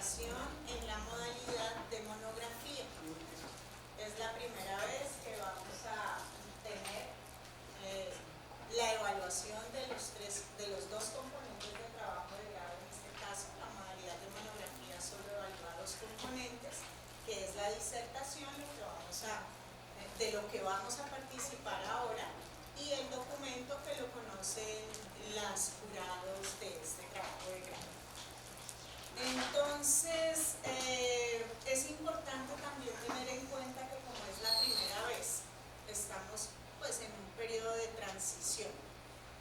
disertación en la modalidad de monografía. Es la primera vez que vamos a tener la evaluación de los dos componentes de trabajo de grado, en este caso la modalidad de monografía solo evalúa dos componentes, que es la disertación, de lo que vamos a participar ahora, y el documento que lo conocen las jurados de este trabajo de grado. Entonces, es importante también tener en cuenta que como es la primera vez, estamos pues en un periodo de transición.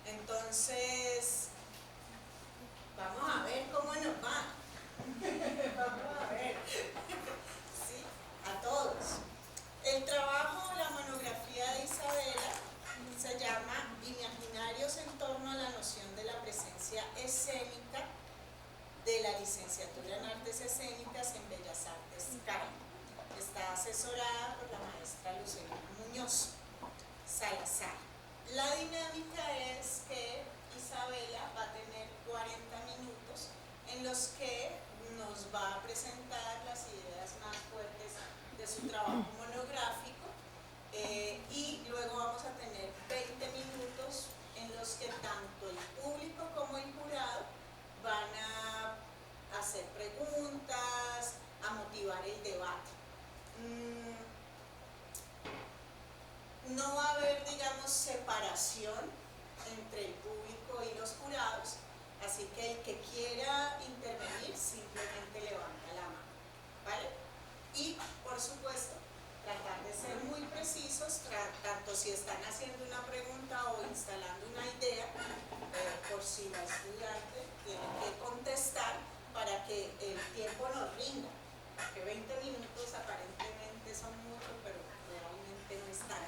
Entonces, vamos a ver cómo nos va. Vamos a ver. ¿Sí? A todos. El trabajo, la monografía de Isabela, se llama Imaginarios en torno a la noción de la presencia escénica de la licenciatura en Artes Escénicas en Bellas Artes CAI. Está asesorada por la maestra Lucía Muñoz Salazar. La dinámica es que Isabela va a tener 40 minutos en los que nos va a presentar las ideas más fuertes de su trabajo monográfico, y luego vamos a tener 20 minutos en los que tanto el público como el jurado van a hacer preguntas, a motivar el debate. No va a haber, digamos, separación entre el público y los jurados, así que el que quiera intervenir simplemente levanta la mano, ¿vale? Y, por supuesto, tratar de ser muy precisos, tanto si están haciendo una pregunta o instalando una idea, por si la estudiante tiene que contestar para que el tiempo nos rinda, porque 20 minutos aparentemente son muchos, pero realmente no están.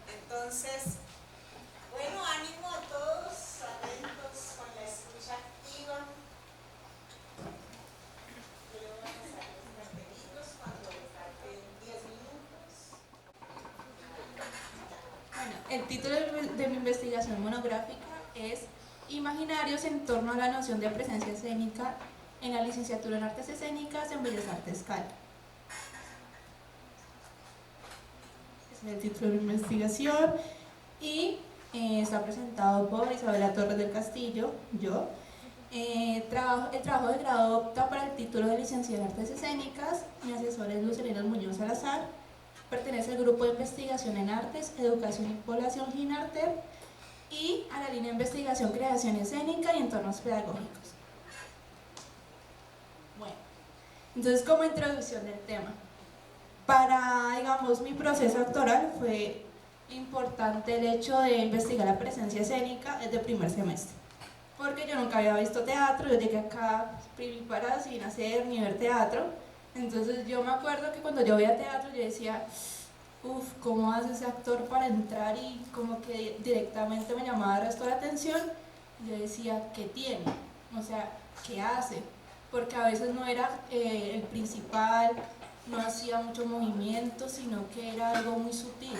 Entonces, bueno, ánimo a todos, atentos con la escucha activa. Luego van a salir los cartelitos cuando le falten 10 minutos. Bueno, el título de mi investigación monográfica es Imaginarios en torno a la noción de presencia escénica en la licenciatura en Artes Escénicas en Bellas Artes CAI. Ese es el título de mi investigación y está presentado por Isabela Torres del Castillo, yo. El trabajo de grado opta para el título de licenciada en Artes Escénicas. Mi asesor es Lucía Muñoz Salazar. Pertenece al grupo de investigación en Artes, Educación y Población GINARTEP y a la línea de investigación Creación Escénica y Entornos Pedagógicos. Bueno, entonces como introducción del tema, para, digamos, mi proceso doctoral fue importante el hecho de investigar la presencia escénica desde primer semestre, porque yo nunca había visto teatro. Yo llegué acá primiparada sin hacer ni ver teatro. Entonces yo me acuerdo que cuando yo veía teatro yo decía, uff, ¿cómo hace ese actor para entrar? Y como que directamente me llamaba el resto la atención. Yo decía, ¿qué tiene? O sea, ¿qué hace? Porque a veces no era el principal, no hacía mucho movimiento, sino que era algo muy sutil.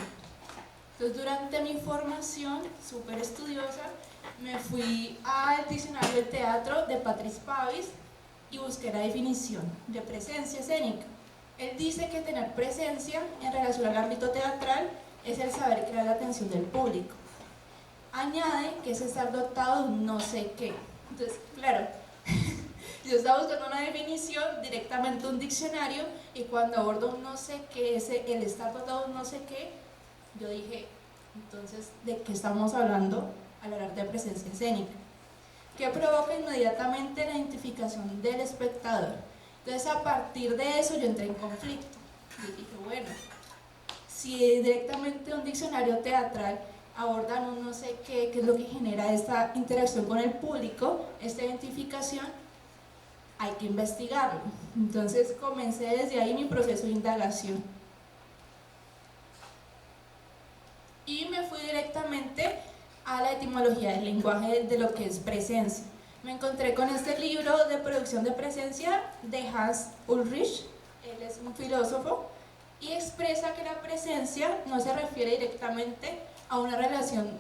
Entonces durante mi formación súper estudiosa me fui al diccionario del teatro de Patrice Pavis y busqué la definición de presencia escénica. Él dice que tener presencia en relación al ámbito teatral es el saber crear la atención del público. Añade que es estar dotado de un no sé qué. Entonces, claro, yo estaba buscando una definición directamente de un diccionario y cuando abordo un no sé qué, el estar dotado de un no sé qué, yo dije, entonces, ¿de qué estamos hablando al hablar de presencia escénica? Que provoca inmediatamente la identificación del espectador. Entonces, a partir de eso yo entré en conflicto. Yo dije, bueno, si directamente un diccionario teatral abordan un no sé qué, que es lo que genera esta interacción con el público, esta identificación, hay que investigarlo. Entonces comencé desde ahí mi proceso de indagación. Y me fui directamente a la etimología del lenguaje de lo que es presencia. Me encontré con este libro de producción de presencia de Hans Ulrich. Él es un filósofo y expresa que la presencia no se refiere directamente a una relación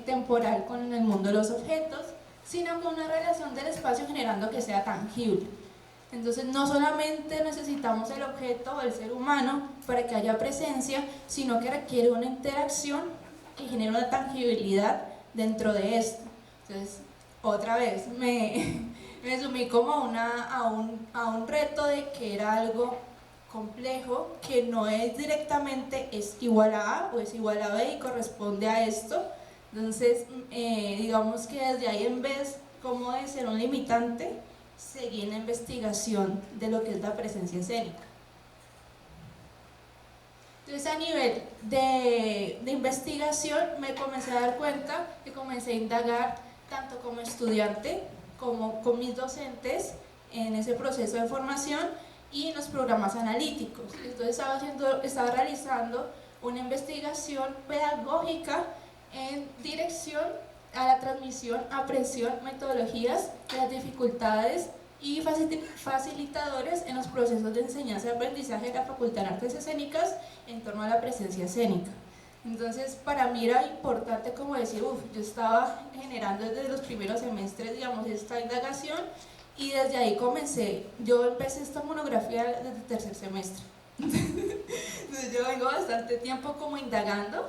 temporal con el mundo de los objetos, sino con una relación del espacio generando que sea tangible. Entonces no solamente necesitamos el objeto o el ser humano para que haya presencia, sino que requiere una interacción que genere una tangibilidad dentro de esto. Entonces, otra vez, me sumí como a un reto de que era algo complejo, que no es directamente es igual a A o es igual a B y corresponde a esto. Entonces, digamos que desde ahí, en vez como de ser un limitante, seguí en la investigación de lo que es la presencia escénica. Entonces, a nivel de investigación, me comencé a dar cuenta que comencé a indagar tanto como estudiante como con mis docentes en ese proceso de formación y en los programas analíticos. Entonces estaba realizando una investigación pedagógica en dirección a la transmisión, aprehensión, metodologías, las dificultades y facilitadores en los procesos de enseñanza y aprendizaje de la Facultad de Artes Escénicas en torno a la presencia escénica. Entonces, para mí era importante como decir, yo estaba generando desde los primeros semestres, digamos, esta indagación, y desde ahí yo empecé esta monografía desde el tercer semestre. Entonces yo vengo bastante tiempo como indagando,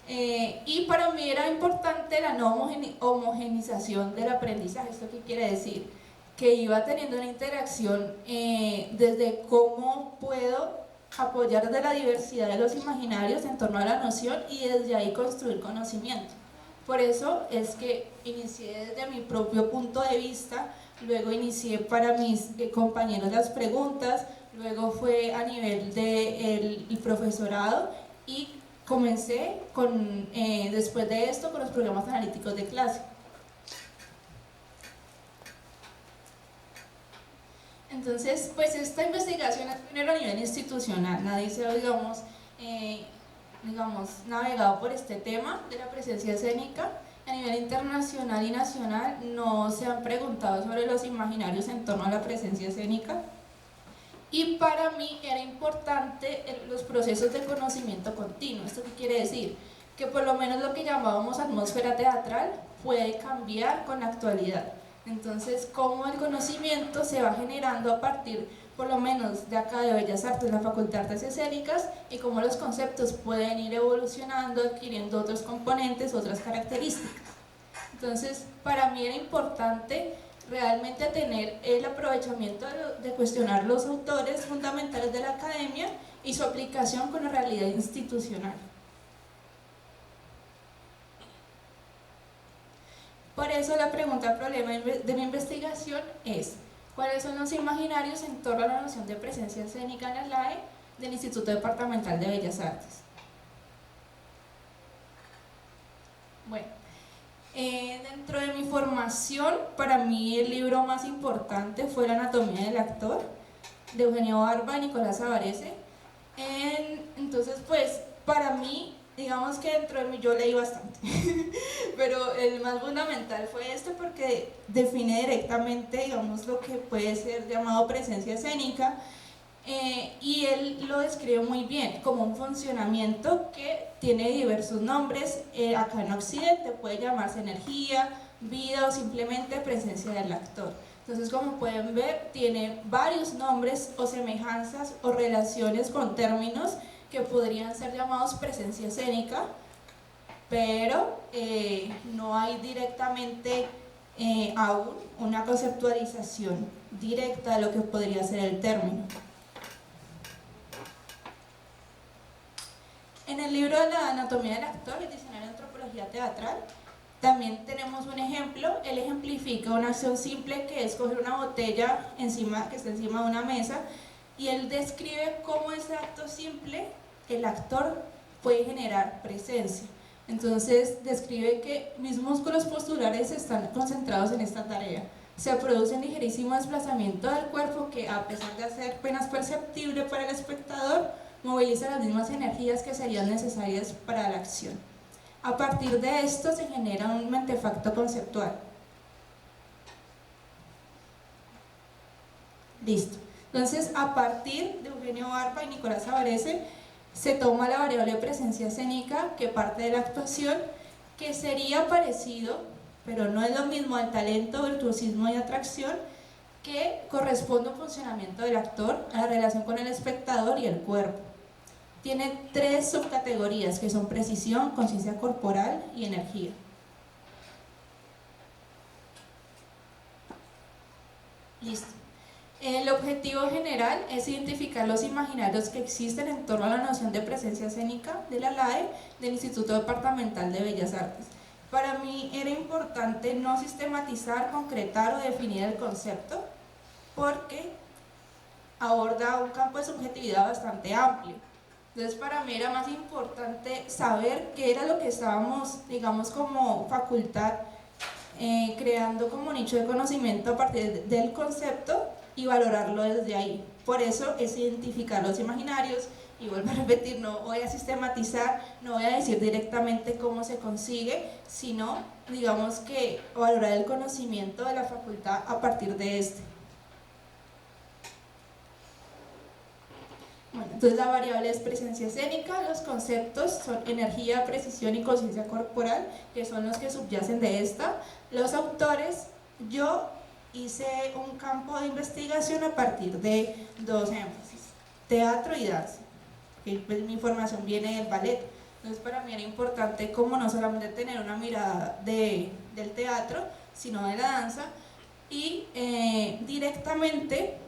y para mí era importante la no homogenización del aprendizaje. ¿Esto qué quiere decir? Que iba teniendo una interacción desde cómo puedo apoyar desde la diversidad de los imaginarios en torno a la noción y desde ahí construir conocimiento. Por eso es que inicié desde mi propio punto de vista, luego inicié para mis compañeros las preguntas, luego fue a nivel del profesorado y comencé después de esto con los programas analíticos de clase. Entonces, pues esta investigación es primero a nivel institucional, nadie se ha, navegado por este tema de la presencia escénica. A nivel internacional y nacional no se han preguntado sobre los imaginarios en torno a la presencia escénica. Y para mí era importante los procesos de conocimiento continuo. ¿Esto qué quiere decir? Que por lo menos lo que llamábamos atmósfera teatral puede cambiar con la actualidad. Entonces, cómo el conocimiento se va generando a partir, por lo menos, de acá de Bellas Artes, la Facultad de Artes Escénicas, y cómo los conceptos pueden ir evolucionando, adquiriendo otros componentes, otras características. Entonces, para mí era importante realmente tener el aprovechamiento de cuestionar los autores fundamentales de la academia y su aplicación con la realidad institucional. Por eso la pregunta problema de mi investigación es: ¿cuáles son los imaginarios en torno a la noción de presencia escénica en la LAE del Instituto Departamental de Bellas Artes? Bueno, dentro de mi formación, para mí el libro más importante fue La anatomía del actor, de Eugenio Barba y Nicolás Savarese. Entonces, pues, para mí, digamos que dentro de mí yo leí bastante, pero el más fundamental fue este porque define directamente, digamos, lo que puede ser llamado presencia escénica, y él lo describe muy bien como un funcionamiento que tiene diversos nombres. Acá en Occidente puede llamarse energía, vida o simplemente presencia del actor. Entonces, como pueden ver, tiene varios nombres o semejanzas o relaciones con términos que podrían ser llamados presencia escénica, pero no hay directamente aún una conceptualización directa de lo que podría ser el término. En el libro de la anatomía del actor, el diccionario de antropología teatral, también tenemos un ejemplo. Él ejemplifica una acción simple que es coger una botella que está encima de una mesa, y él describe cómo ese acto simple, el actor puede generar presencia. Entonces describe que mis músculos postulares están concentrados en esta tarea. Se produce un ligerísimo desplazamiento del cuerpo que, a pesar de ser apenas perceptible para el espectador, moviliza las mismas energías que serían necesarias para la acción. A partir de esto se genera un mentefacto conceptual. Listo. Entonces, a partir de Eugenio Barba y Nicolás Savarese, se toma la variable de presencia escénica, que parte de la actuación, que sería parecido, pero no es lo mismo al talento, virtuosismo y atracción, que corresponde a un funcionamiento del actor, a la relación con el espectador y el cuerpo. Tiene 3 subcategorías que son precisión, conciencia corporal y energía. Listo. El objetivo general es identificar los imaginarios que existen en torno a la noción de presencia escénica de la LAE del Instituto Departamental de Bellas Artes. Para mí era importante no sistematizar, concretar o definir el concepto porque aborda un campo de subjetividad bastante amplio. Entonces para mí era más importante saber qué era lo que estábamos, digamos, como facultad creando como nicho de conocimiento a partir del concepto y valorarlo desde ahí. Por eso es identificar los imaginarios y vuelvo a repetir, no voy a sistematizar, no voy a decir directamente cómo se consigue, sino digamos que valorar el conocimiento de la facultad a partir de este. Bueno, entonces la variable es presencia escénica, los conceptos son energía, precisión y conciencia corporal, que son los que subyacen de esta. Los autores, yo hice un campo de investigación a partir de 2 énfasis, teatro y danza, que pues mi formación viene del ballet. Entonces para mí era importante como no solamente tener una mirada del teatro, sino de la danza, y directamente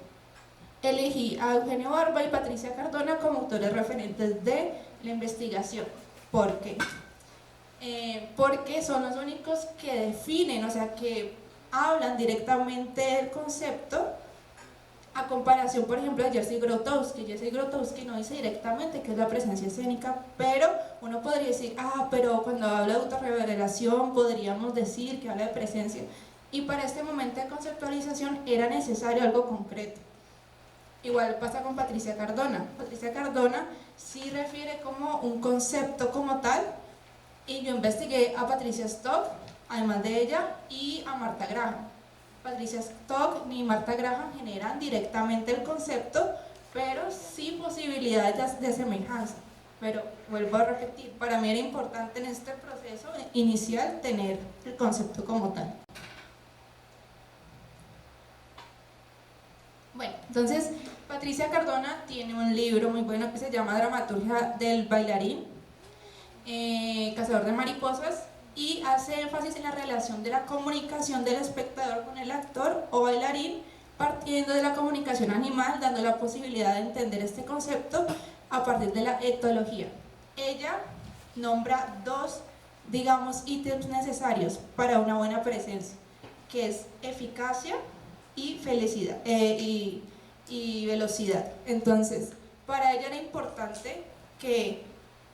elegí a Eugenio Barba y Patricia Cardona como autores referentes de la investigación. ¿Por qué? Porque son los únicos que definen, o sea, que hablan directamente del concepto, a comparación, por ejemplo, de Jerzy Grotowski. Jerzy Grotowski no dice directamente qué es la presencia escénica, pero uno podría decir, pero cuando habla de autorrevelación podríamos decir que habla de presencia, y para este momento de conceptualización era necesario algo concreto. Igual pasa con Patricia Cardona. Patricia Cardona sí refiere como un concepto como tal, y yo investigué a Patricia Stock, además de ella, y a Martha Graham. Patricia Stock ni Martha Graham generan directamente el concepto, pero sí posibilidades de semejanza. Pero vuelvo a repetir, para mí era importante en este proceso inicial tener el concepto como tal. Bueno, entonces Patricia Cardona tiene un libro muy bueno que se llama Dramaturgia del bailarín, Cazador de mariposas, y hace énfasis en la relación de la comunicación del espectador con el actor o bailarín, partiendo de la comunicación animal, dando la posibilidad de entender este concepto a partir de la etología. Ella nombra 2, digamos, ítems necesarios para una buena presencia, que es eficacia y felicidad y velocidad. Entonces, para ella era importante que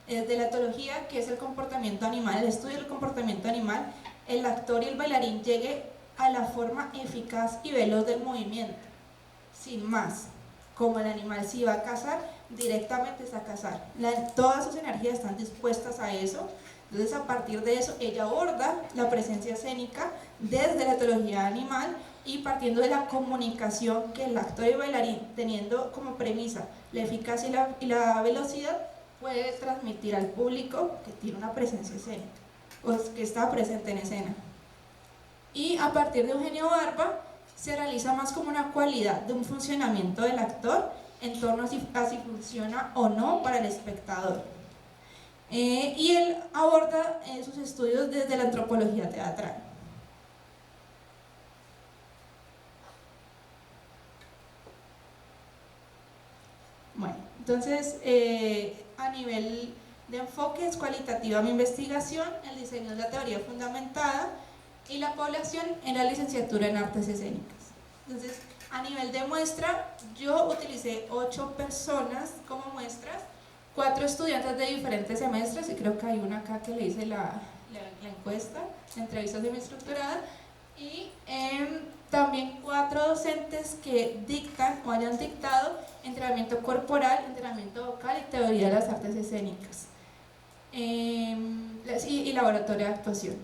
de la etología, que es el comportamiento animal, el estudio del comportamiento animal, el actor y el bailarín llegue a la forma eficaz y veloz del movimiento, sin más. Como el animal si va a cazar, directamente está a cazar. Todas sus energías están dispuestas a eso. Entonces a partir de eso ella aborda la presencia escénica desde la etología animal, y partiendo de la comunicación que el actor y el bailarín, teniendo como premisa la eficacia y la velocidad, puede transmitir al público que tiene una presencia escénica, o que está presente en escena. Y a partir de Eugenio Barba se realiza más como una cualidad de un funcionamiento del actor en torno a si funciona o no para el espectador. Y él aborda sus estudios desde la antropología teatral. Bueno, entonces a nivel de enfoque es cualitativa mi investigación, el diseño de la teoría fundamentada y la población en la licenciatura en artes escénicas. Entonces, a nivel de muestra, yo utilicé 8 personas como muestras, 4 estudiantes de diferentes semestres, y creo que hay una acá que le hice la encuesta, la entrevista semiestructurada, y también 4 docentes que dictan o hayan dictado entrenamiento corporal, entrenamiento vocal y teoría de las artes escénicas, y laboratorio de actuación,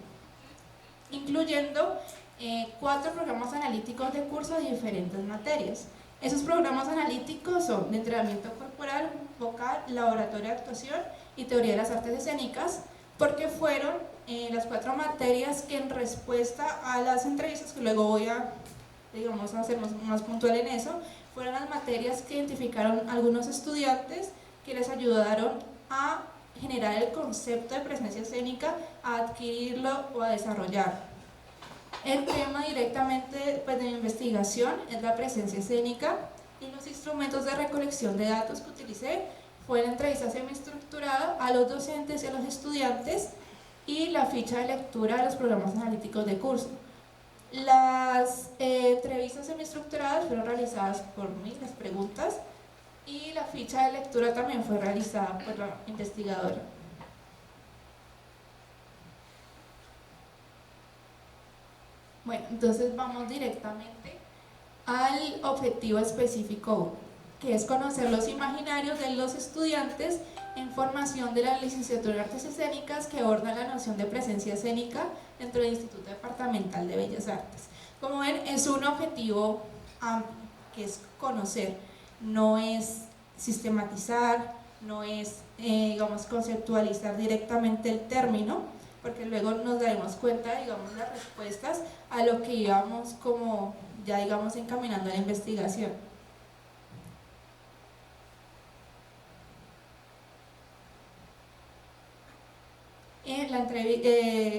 incluyendo 4 programas analíticos de curso de diferentes materias. Esos programas analíticos son de entrenamiento corporal, vocal, laboratorio de actuación y teoría de las artes escénicas, porque fueron las 4 materias que, en respuesta a las entrevistas que luego voy a digamos, a ser más puntual en eso, fueron las materias que identificaron algunos estudiantes que les ayudaron a generar el concepto de presencia escénica, a adquirirlo o a desarrollarlo. El tema directamente pues, de mi investigación es la presencia escénica, y los instrumentos de recolección de datos que utilicé fue la entrevista semiestructurada a los docentes y a los estudiantes y la ficha de lectura de los programas analíticos de curso. Las entrevistas semiestructuradas fueron realizadas por mí, las preguntas, y la ficha de lectura también fue realizada por la investigadora. Bueno, entonces vamos directamente al objetivo específico 1, que es conocer los imaginarios de los estudiantes en formación de la licenciatura en Artes Escénicas, que aborda la noción de presencia escénica dentro del Instituto Departamental de Bellas Artes. Como ven, es un objetivo amplio, que es conocer, no es sistematizar, no es, digamos, conceptualizar directamente el término, porque luego nos daremos cuenta, digamos, las respuestas a lo que íbamos como ya, digamos, encaminando la investigación.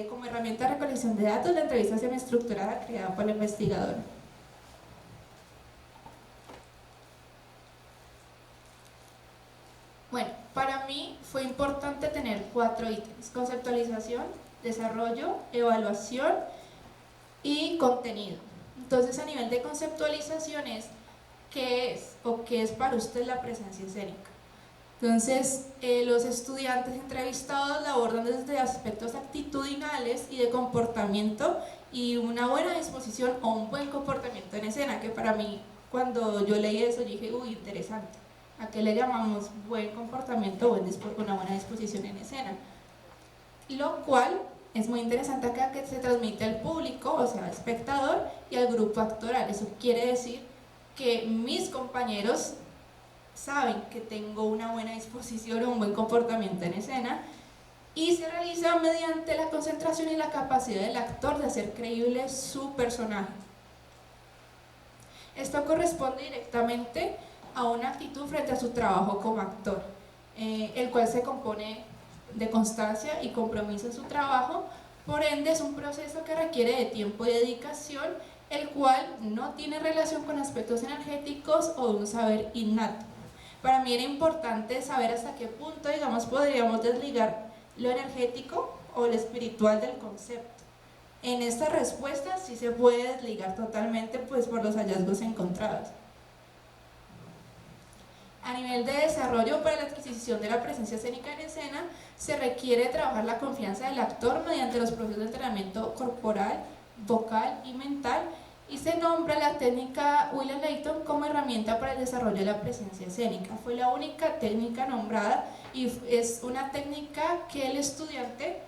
Como herramienta de recolección de datos, la entrevista semiestructurada creada por la investigadora. Bueno, para mí fue importante tener 4 ítems: conceptualización, desarrollo, evaluación y contenido. Entonces, a nivel de conceptualización es ¿qué es o qué es para usted la presencia escénica? Entonces, los estudiantes entrevistados la abordan desde aspectos actitudinales y de comportamiento, y una buena disposición o un buen comportamiento en escena, que para mí, cuando yo leí eso, yo dije, uy, interesante. ¿A qué le llamamos buen comportamiento o una buena disposición en escena? Lo cual es muy interesante acá, que se transmite al público, o sea, al espectador y al grupo actoral. Eso quiere decir que mis compañeros saben que tengo una buena disposición o un buen comportamiento en escena, y se realiza mediante la concentración y la capacidad del actor de hacer creíble su personaje. Esto corresponde directamente a una actitud frente a su trabajo como actor, el cual se compone de constancia y compromiso en su trabajo. Por ende, es un proceso que requiere de tiempo y dedicación, el cual no tiene relación con aspectos energéticos o de un saber innato. Para mí era importante saber hasta qué punto, digamos, podríamos desligar lo energético o lo espiritual del concepto. En esta respuesta sí se puede desligar totalmente, pues, por los hallazgos encontrados. A nivel de desarrollo, para la adquisición de la presencia escénica en escena, se requiere trabajar la confianza del actor mediante los procesos de entrenamiento corporal, vocal y mental, y se nombra la técnica William Layton como herramienta para el desarrollo de la presencia escénica. Fue la única técnica nombrada, y es una técnica que el estudiante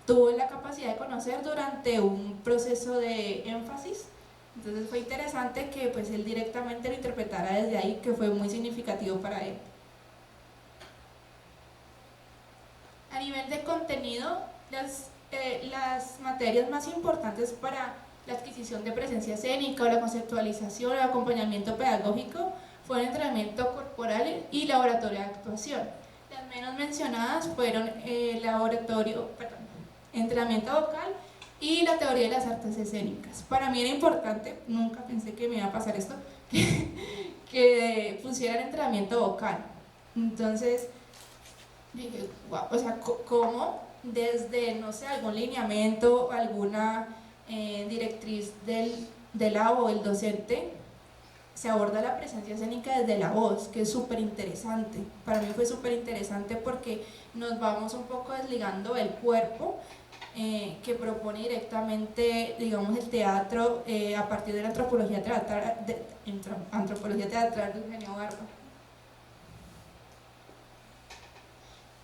tuvo la capacidad de conocer durante un proceso de énfasis. Entonces fue interesante que pues él directamente lo interpretara desde ahí, que fue muy significativo para él. A nivel de contenido, las materias más importantes para la adquisición de presencia escénica o la conceptualización o el acompañamiento pedagógico fueron entrenamiento corporal y laboratorio de actuación. Las menos mencionadas fueron entrenamiento vocal y la teoría de las artes escénicas. Para mí era importante, nunca pensé que me iba a pasar esto, que pusieran entrenamiento vocal. Entonces dije, wow, o sea, ¿cómo desde, no sé, algún lineamiento, alguna directriz del AO o el docente se aborda la presencia escénica desde la voz, que es súper interesante? Para mí fue súper interesante porque nos vamos un poco desligando del cuerpo, que propone directamente, digamos, el teatro a partir de la antropología teatral de Eugenio Barba.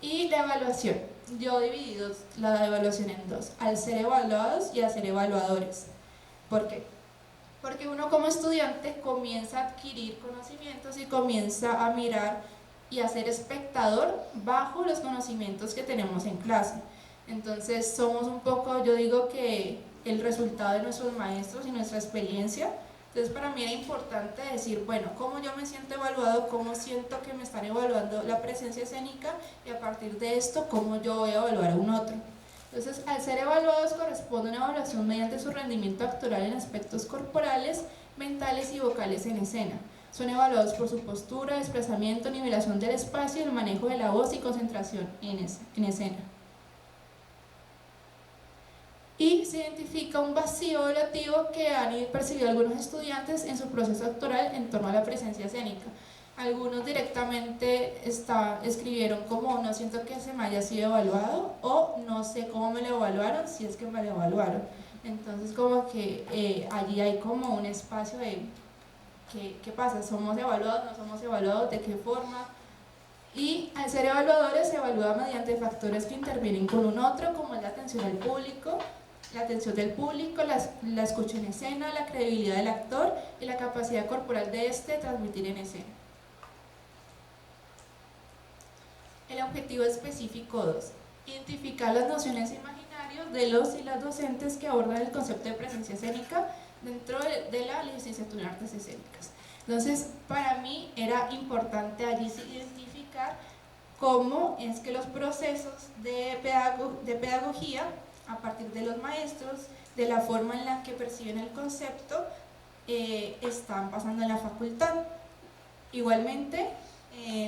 Y la evaluación, yo dividí la evaluación en 2, al ser evaluados y a ser evaluadores. ¿Por qué? Porque uno como estudiante comienza a adquirir conocimientos y comienza a mirar y a ser espectador bajo los conocimientos que tenemos en clase. Entonces somos un poco, yo digo que el resultado de nuestros maestros y nuestra experiencia. Entonces para mí era importante decir, bueno, cómo yo me siento evaluado, cómo siento que me están evaluando la presencia escénica, y a partir de esto, cómo yo voy a evaluar a un otro. Entonces, al ser evaluados corresponde una evaluación mediante su rendimiento actoral en aspectos corporales, mentales y vocales en escena. Son evaluados por su postura, desplazamiento, nivelación del espacio, el manejo de la voz y concentración en escena. Y se identifica un vacío evaluativo que han percibido algunos estudiantes en su proceso actoral en torno a la presencia escénica. Algunos directamente escribieron como no siento que se me haya sido evaluado, o no sé cómo me lo evaluaron, si es que me lo evaluaron. Entonces como que allí hay como un espacio de ¿qué pasa? ¿Somos evaluados? ¿No somos evaluados? ¿De qué forma? Y al ser evaluadores se evalúa mediante factores que intervienen con un otro, como es la atención al público, la atención del público, la escucha en escena, la credibilidad del actor y la capacidad corporal de este de transmitir en escena. El objetivo específico 2. Identificar las nociones imaginarias de los y las docentes que abordan el concepto de presencia escénica dentro de la licenciatura en artes escénicas. Entonces, para mí era importante allí identificar cómo es que los procesos de pedagogía, a partir de los maestros, de la forma en la que perciben el concepto, están pasando en la facultad. Igualmente,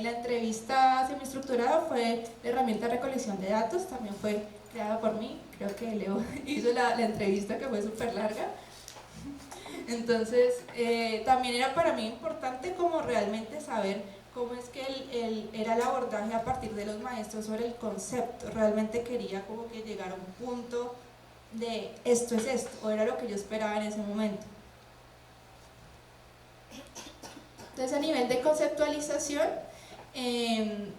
la entrevista semiestructurada fue la herramienta de recolección de datos, también fue creada por mí, creo que Leo hizo la entrevista, que fue súper larga. Entonces, también era para mí importante como realmente saber cómo es que era el abordaje a partir de los maestros sobre el concepto. Realmente quería como que llegar a un punto de esto es esto, o era lo que yo esperaba en ese momento. Entonces, a nivel de conceptualización, se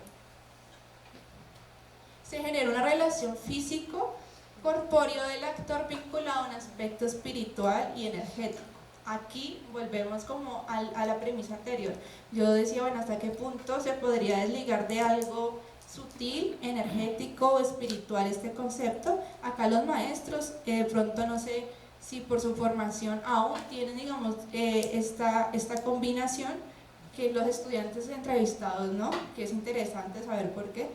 genera una relación físico-corpóreo del actor vinculado a un aspecto espiritual y energético. Aquí volvemos como a la premisa anterior. Yo decía, bueno, ¿hasta qué punto se podría desligar de algo sutil, energético o espiritual este concepto? Acá los maestros, de pronto no sé si por su formación aún tienen, digamos, esta combinación que los estudiantes entrevistados, ¿no? Que es interesante saber por qué.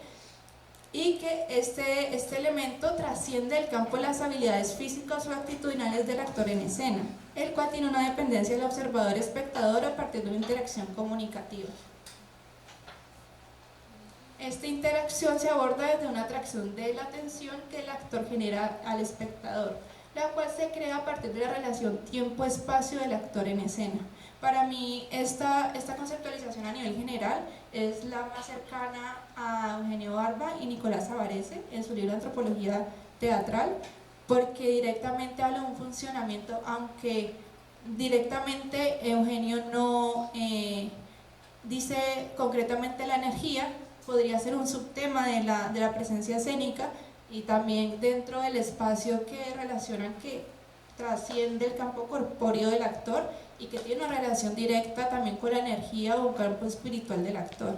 Y que este elemento trasciende el campo de las habilidades físicas o actitudinales del actor en escena, el cual tiene una dependencia del observador-espectador a partir de una interacción comunicativa. Esta interacción se aborda desde una atracción de la atención que el actor genera al espectador, la cual se crea a partir de la relación tiempo-espacio del actor en escena. Para mí esta conceptualización a nivel general es la más cercana a Eugenio Barba y Nicolás Savarese en su libro de Antropología Teatral, porque directamente habla de un funcionamiento, aunque directamente Eugenio no dice concretamente la energía, podría ser un subtema de la presencia escénica, y también dentro del espacio que relacionan que trasciende el campo corpóreo del actor y que tiene una relación directa también con la energía o campo espiritual del actor.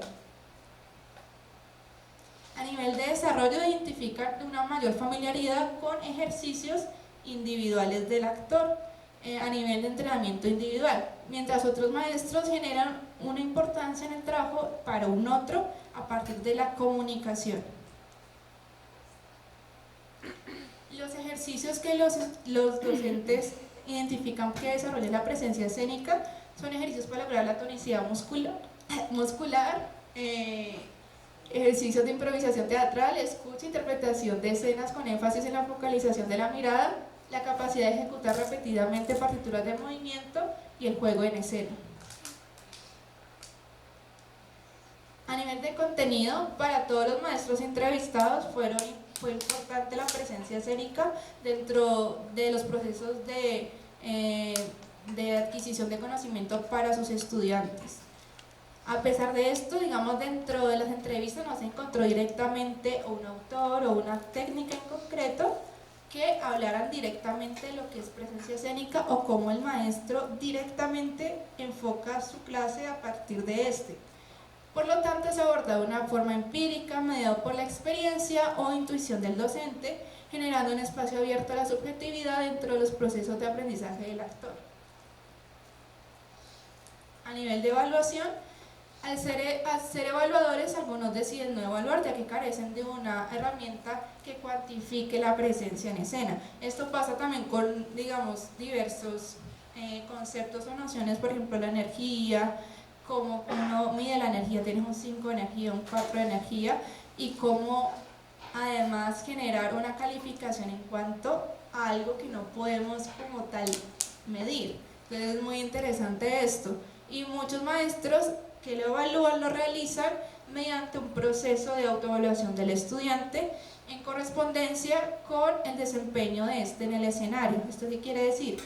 A nivel de desarrollo, identifica una mayor familiaridad con ejercicios individuales del actor a nivel de entrenamiento individual, mientras otros maestros generan una importancia en el trabajo para un otro a partir de la comunicación. Los ejercicios que los docentes identifican que desarrollan la presencia escénica son ejercicios para lograr la tonicidad muscular, ejercicios de improvisación teatral, escucha, interpretación de escenas con énfasis en la focalización de la mirada, la capacidad de ejecutar repetidamente partituras de movimiento y el juego en escena. A nivel de contenido, para todos los maestros entrevistados fue importante la presencia escénica dentro de los procesos de adquisición de conocimiento para sus estudiantes. A pesar de esto, digamos, dentro de las entrevistas no se encontró directamente un autor o una técnica en concreto que hablaran directamente de lo que es presencia escénica o cómo el maestro directamente enfoca su clase a partir de este. Por lo tanto, se aborda de una forma empírica, mediado por la experiencia o intuición del docente, generando un espacio abierto a la subjetividad dentro de los procesos de aprendizaje del actor. A nivel de evaluación, al ser evaluadores, algunos deciden no evaluar ya que carecen de una herramienta que cuantifique la presencia en escena. Esto pasa también con, digamos, diversos conceptos o nociones, por ejemplo la energía, cómo uno mide la energía, tienes un 5 de energía, un 4 de energía, y cómo además generar una calificación en cuanto a algo que no podemos como tal medir. Entonces es muy interesante esto, y muchos maestros que lo evalúan lo realizan mediante un proceso de autoevaluación del estudiante en correspondencia con el desempeño de este en el escenario. ¿Esto qué quiere decir?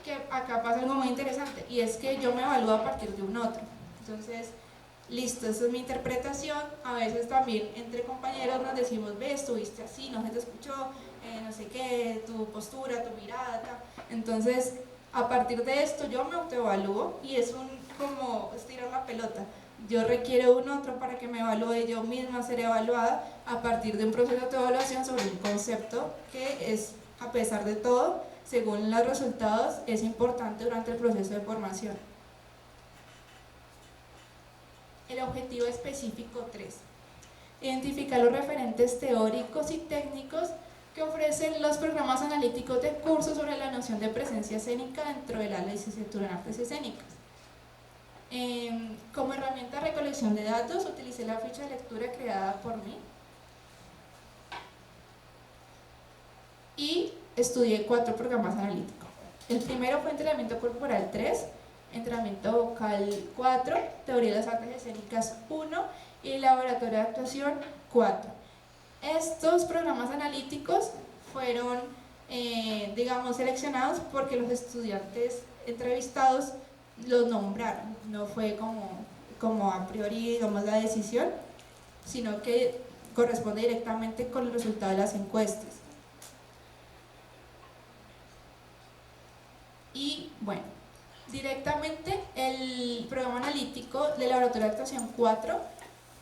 Que acá pasa algo muy interesante, y es que yo me evalúo a partir de un otro. Entonces, listo, esa es mi interpretación. A veces también entre compañeros nos decimos, ve, estuviste así, no se te escuchó, no sé qué, tu postura, tu mirada, tal. Entonces, a partir de esto yo me autoevalúo, y es como estirar la pelota. Yo requiero un otro para que me evalúe, yo misma seré evaluada a partir de un proceso de autoevaluación sobre un concepto que es, a pesar de todo, según los resultados, es importante durante el proceso de formación. El objetivo específico 3. Identificar los referentes teóricos y técnicos que ofrecen los programas analíticos de cursos sobre la noción de presencia escénica dentro de la licenciatura en artes escénicas. Como herramienta de recolección de datos, utilicé la ficha de lectura creada por mí y estudié 4 programas analíticos. El primero fue entrenamiento corporal 3, entrenamiento vocal 4, teoría de las artes escénicas 1 y laboratorio de actuación 4. Estos programas analíticos fueron, digamos, seleccionados porque los estudiantes entrevistados los nombraron, no fue como a priori, digamos, la decisión, sino que corresponde directamente con el resultado de las encuestas. Y bueno, directamente el programa analítico del laboratorio de actuación 4,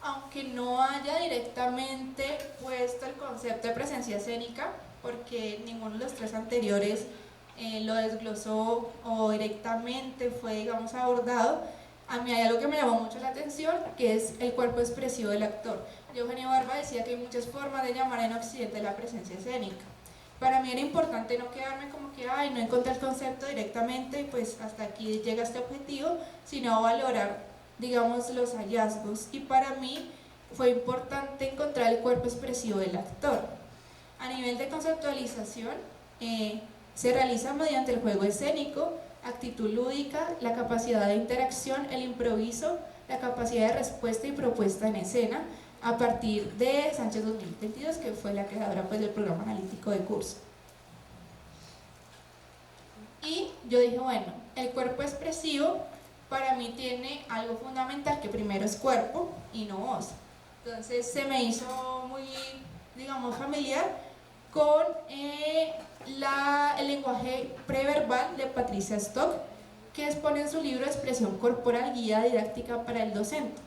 aunque no haya directamente puesto el concepto de presencia escénica, porque ninguno de los 3 anteriores lo desglosó o directamente fue, digamos, abordado, a mí hay algo que me llamó mucho la atención, que es el cuerpo expresivo del actor. Eugenio Barba decía que hay muchas formas de llamar en Occidente la presencia escénica. Para mí era importante no quedarme como que, no encontré el concepto directamente, pues hasta aquí llega este objetivo, sino valorar, digamos, los hallazgos. Y para mí fue importante encontrar el cuerpo expresivo del actor. A nivel de conceptualización, se realiza mediante el juego escénico, actitud lúdica, la capacidad de interacción, el improviso, la capacidad de respuesta y propuesta en escena, a partir de Sánchez 2022, que fue la creadora pues, del programa analítico de curso. Y yo dije, bueno, el cuerpo expresivo para mí tiene algo fundamental, que primero es cuerpo y no voz. Entonces se me hizo muy, digamos, familiar con el lenguaje preverbal de Patricia Stock, que expone en su libro Expresión Corporal, Guía Didáctica para el Docente.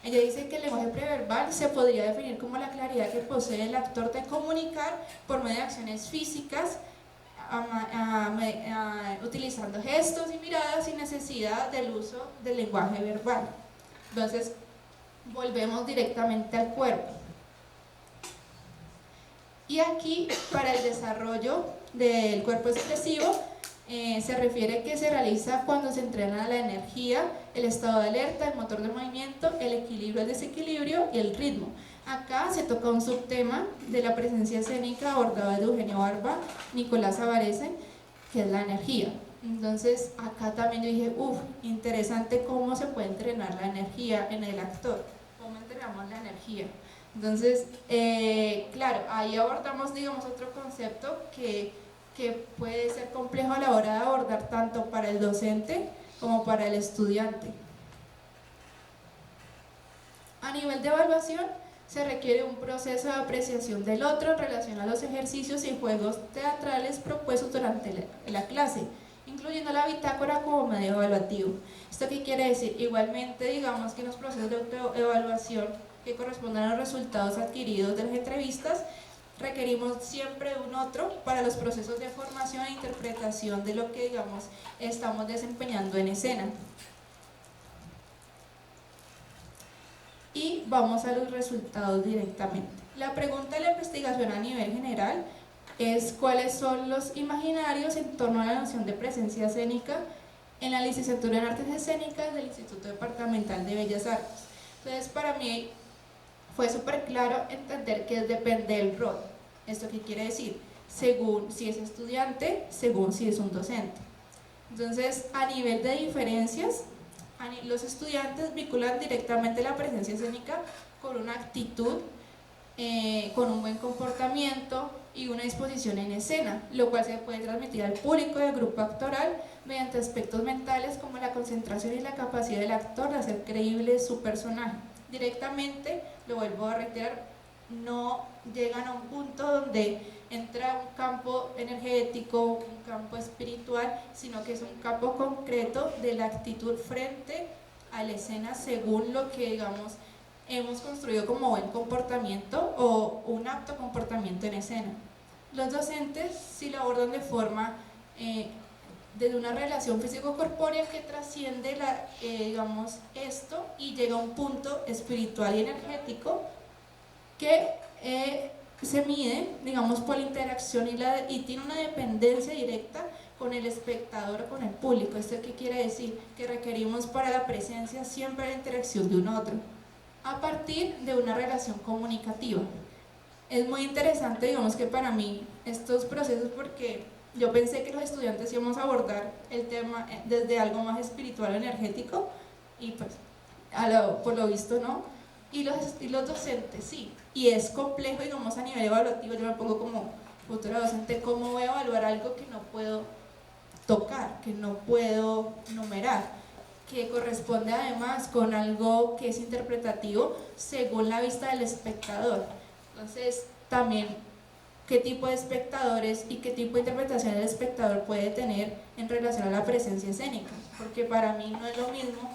Ella dice que el lenguaje preverbal se podría definir como la claridad que posee el actor de comunicar por medio de acciones físicas, utilizando gestos y miradas sin necesidad del uso del lenguaje verbal. Entonces, volvemos directamente al cuerpo. Y aquí, para el desarrollo del cuerpo expresivo, se refiere que se realiza cuando se entrena la energía, el estado de alerta, el motor de movimiento, el equilibrio, el desequilibrio y el ritmo. Acá se toca un subtema de la presencia escénica abordado de Eugenio Barba, Nicolás Avarese, que es la energía. Entonces acá también yo dije, interesante cómo se puede entrenar la energía en el actor, cómo entrenamos la energía. Entonces, claro, ahí abordamos, digamos, otro concepto que puede ser complejo a la hora de abordar tanto para el docente como para el estudiante. A nivel de evaluación, se requiere un proceso de apreciación del otro en relación a los ejercicios y juegos teatrales propuestos durante la clase, incluyendo la bitácora como medio evaluativo. ¿Esto qué quiere decir? Igualmente, digamos que en los procesos de autoevaluación que corresponden a los resultados adquiridos de las entrevistas, requerimos siempre de un otro para los procesos de formación e interpretación de lo que, digamos, estamos desempeñando en escena. Y vamos a los resultados directamente. La pregunta de la investigación a nivel general es cuáles son los imaginarios en torno a la noción de presencia escénica en la licenciatura en Artes Escénicas del Instituto Departamental de Bellas Artes. Entonces, para mí fue súper claro entender que depende del rol. ¿Esto qué quiere decir? Según si es estudiante, según si es un docente. Entonces, a nivel de diferencias, los estudiantes vinculan directamente la presencia escénica con una actitud, con un buen comportamiento y una disposición en escena, lo cual se puede transmitir al público del grupo actoral mediante aspectos mentales como la concentración y la capacidad del actor de hacer creíble su personaje. Directamente, lo vuelvo a reiterar, no llegan a un punto donde entra un campo energético, un campo espiritual, sino que es un campo concreto de la actitud frente a la escena según lo que, digamos, hemos construido como buen comportamiento o un apto comportamiento en escena. Los docentes sí lo abordan de forma desde una relación físico-corpórea que trasciende digamos, esto y llega a un punto espiritual y energético que se mide, digamos, por la interacción y tiene una dependencia directa con el espectador o con el público. ¿Esto qué quiere decir? Que requerimos para la presencia siempre la interacción de un otro a partir de una relación comunicativa. Es muy interesante, digamos, que para mí estos procesos, porque yo pensé que los estudiantes íbamos a abordar el tema desde algo más espiritual o energético y pues por lo visto no, y los docentes sí, y es complejo, digamos, a nivel evaluativo. Yo me pongo como futura docente, ¿cómo voy a evaluar algo que no puedo tocar, que no puedo numerar, que corresponde además con algo que es interpretativo según la vista del espectador? Entonces, también, ¿qué tipo de espectadores y qué tipo de interpretación el espectador puede tener en relación a la presencia escénica? Porque para mí no es lo mismo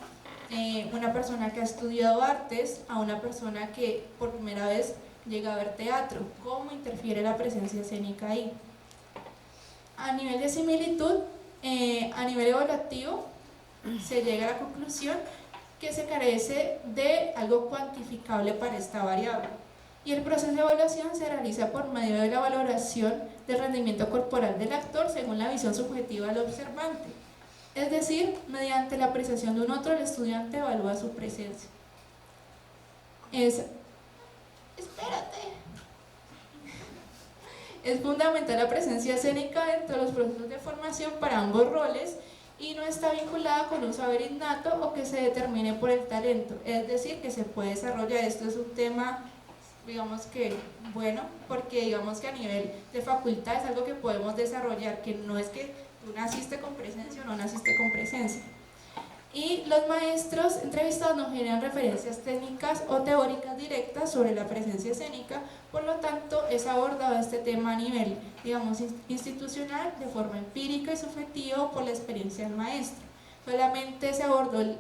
una persona que ha estudiado artes a una persona que por primera vez llega a ver teatro. ¿Cómo interfiere la presencia escénica ahí? A nivel de similitud, a nivel evaluativo, se llega a la conclusión que se carece de algo cuantificable para esta variable, y el proceso de evaluación se realiza por medio de la valoración del rendimiento corporal del actor según la visión subjetiva del observante, es decir, mediante la apreciación de un otro, el estudiante evalúa su presencia. Es fundamental la presencia escénica dentro de los procesos de formación para ambos roles y no está vinculada con un saber innato o que se determine por el talento, es decir, que se puede desarrollar. Esto es un tema, digamos que bueno, porque digamos que a nivel de facultad es algo que podemos desarrollar, que no es que tú naciste con presencia o no naciste con presencia. Y los maestros entrevistados no generan referencias técnicas o teóricas directas sobre la presencia escénica, por lo tanto es abordado este tema a nivel, digamos, institucional, de forma empírica y subjetiva por la experiencia del maestro. Solamente se abordó el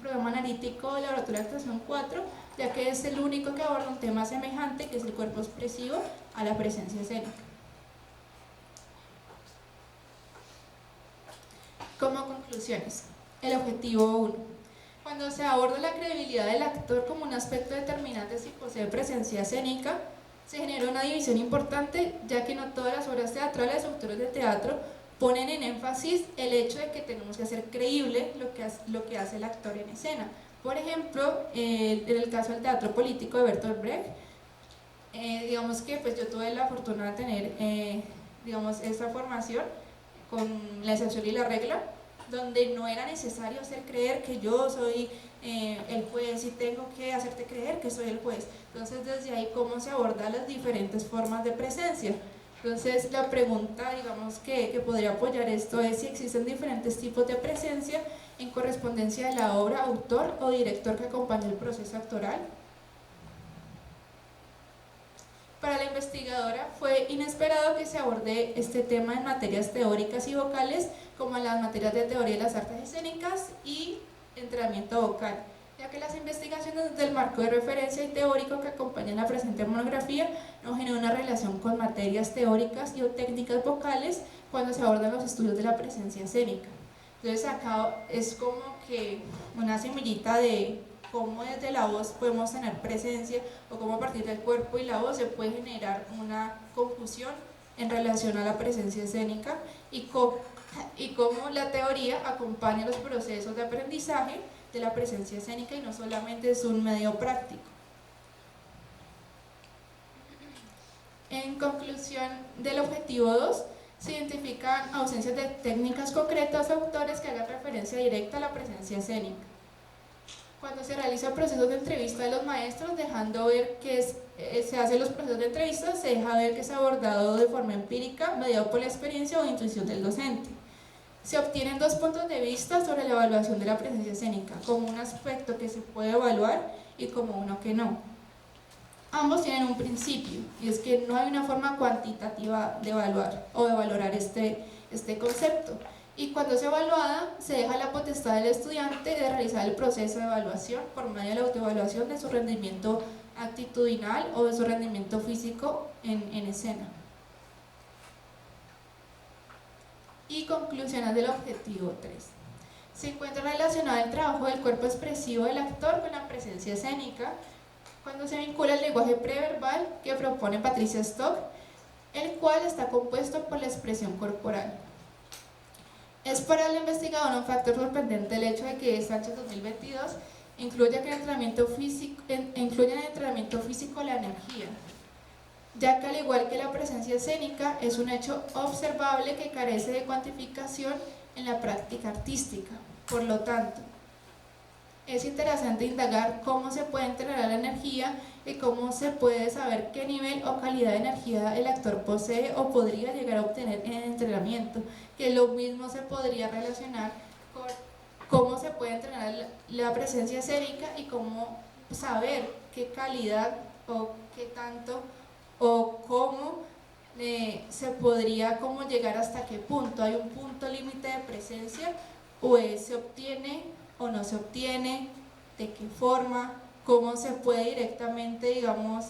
programa analítico de Laboratorio de Actuación 4, ya que es el único que aborda un tema semejante, que es el cuerpo expresivo a la presencia escénica. Como conclusiones, el objetivo 1. Cuando se aborda la credibilidad del actor como un aspecto determinante si posee presencia escénica, se genera una división importante, ya que no todas las obras teatrales o autores de teatro ponen en énfasis el hecho de que tenemos que hacer creíble lo que hace el actor en escena. Por ejemplo, en el caso del teatro político de Bertolt Brecht, digamos que pues yo tuve la fortuna de tener digamos, esta formación con la excepción y la regla, donde no era necesario hacer creer que yo soy el juez y tengo que hacerte creer que soy el juez. Entonces, desde ahí, ¿cómo se abordan las diferentes formas de presencia? Entonces, la pregunta, digamos, que podría apoyar esto es si existen diferentes tipos de presencia en correspondencia de la obra, autor o director que acompaña el proceso actoral. Para la investigadora fue inesperado que se aborde este tema en materias teóricas y vocales, como en las materias de teoría de las artes escénicas y entrenamiento vocal. ya que las investigaciones del marco de referencia y teórico que acompañan la presente monografía no generan una relación con materias teóricas y o técnicas vocales cuando se abordan los estudios de la presencia escénica. Entonces acá es como que una semillita de cómo desde la voz podemos tener presencia o cómo a partir del cuerpo y la voz se puede generar una confusión en relación a la presencia escénica y cómo la teoría acompaña los procesos de aprendizaje de la presencia escénica y no solamente es un medio práctico. En conclusión del objetivo 2, se identifican ausencias de técnicas concretas o autores que hagan referencia directa a la presencia escénica. Cuando se realiza procesos de entrevista de los maestros, dejando ver que se hacen los procesos de entrevista, se deja ver que es abordado de forma empírica, mediado por la experiencia o intuición del docente. Se obtienen dos puntos de vista sobre la evaluación de la presencia escénica, como un aspecto que se puede evaluar y como uno que no. Ambos tienen un principio, y es que no hay una forma cuantitativa de evaluar o de valorar este concepto. Y cuando es evaluada, se deja la potestad del estudiante de realizar el proceso de evaluación por medio de la autoevaluación de su rendimiento actitudinal o de su rendimiento físico en escena. Y conclusiones del objetivo 3. Se encuentra relacionado el trabajo del cuerpo expresivo del actor con la presencia escénica, cuando se vincula el lenguaje preverbal que propone Patricia Stock, el cual está compuesto por la expresión corporal. Es para el investigador un factor sorprendente el hecho de que Sánchez 2022 incluya en el entrenamiento físico la energía, ya que al igual que la presencia escénica es un hecho observable que carece de cuantificación en la práctica artística. Por lo tanto, es interesante indagar cómo se puede entrenar la energía y cómo se puede saber qué nivel o calidad de energía el actor posee o podría llegar a obtener en el entrenamiento, que lo mismo se podría relacionar con cómo se puede entrenar la presencia escénica y cómo saber qué calidad o qué tanto o cómo se podría llegar hasta qué punto. ¿Hay un punto límite de presencia o se obtiene o no se obtiene? ¿De qué forma? ¿Cómo se puede directamente, digamos,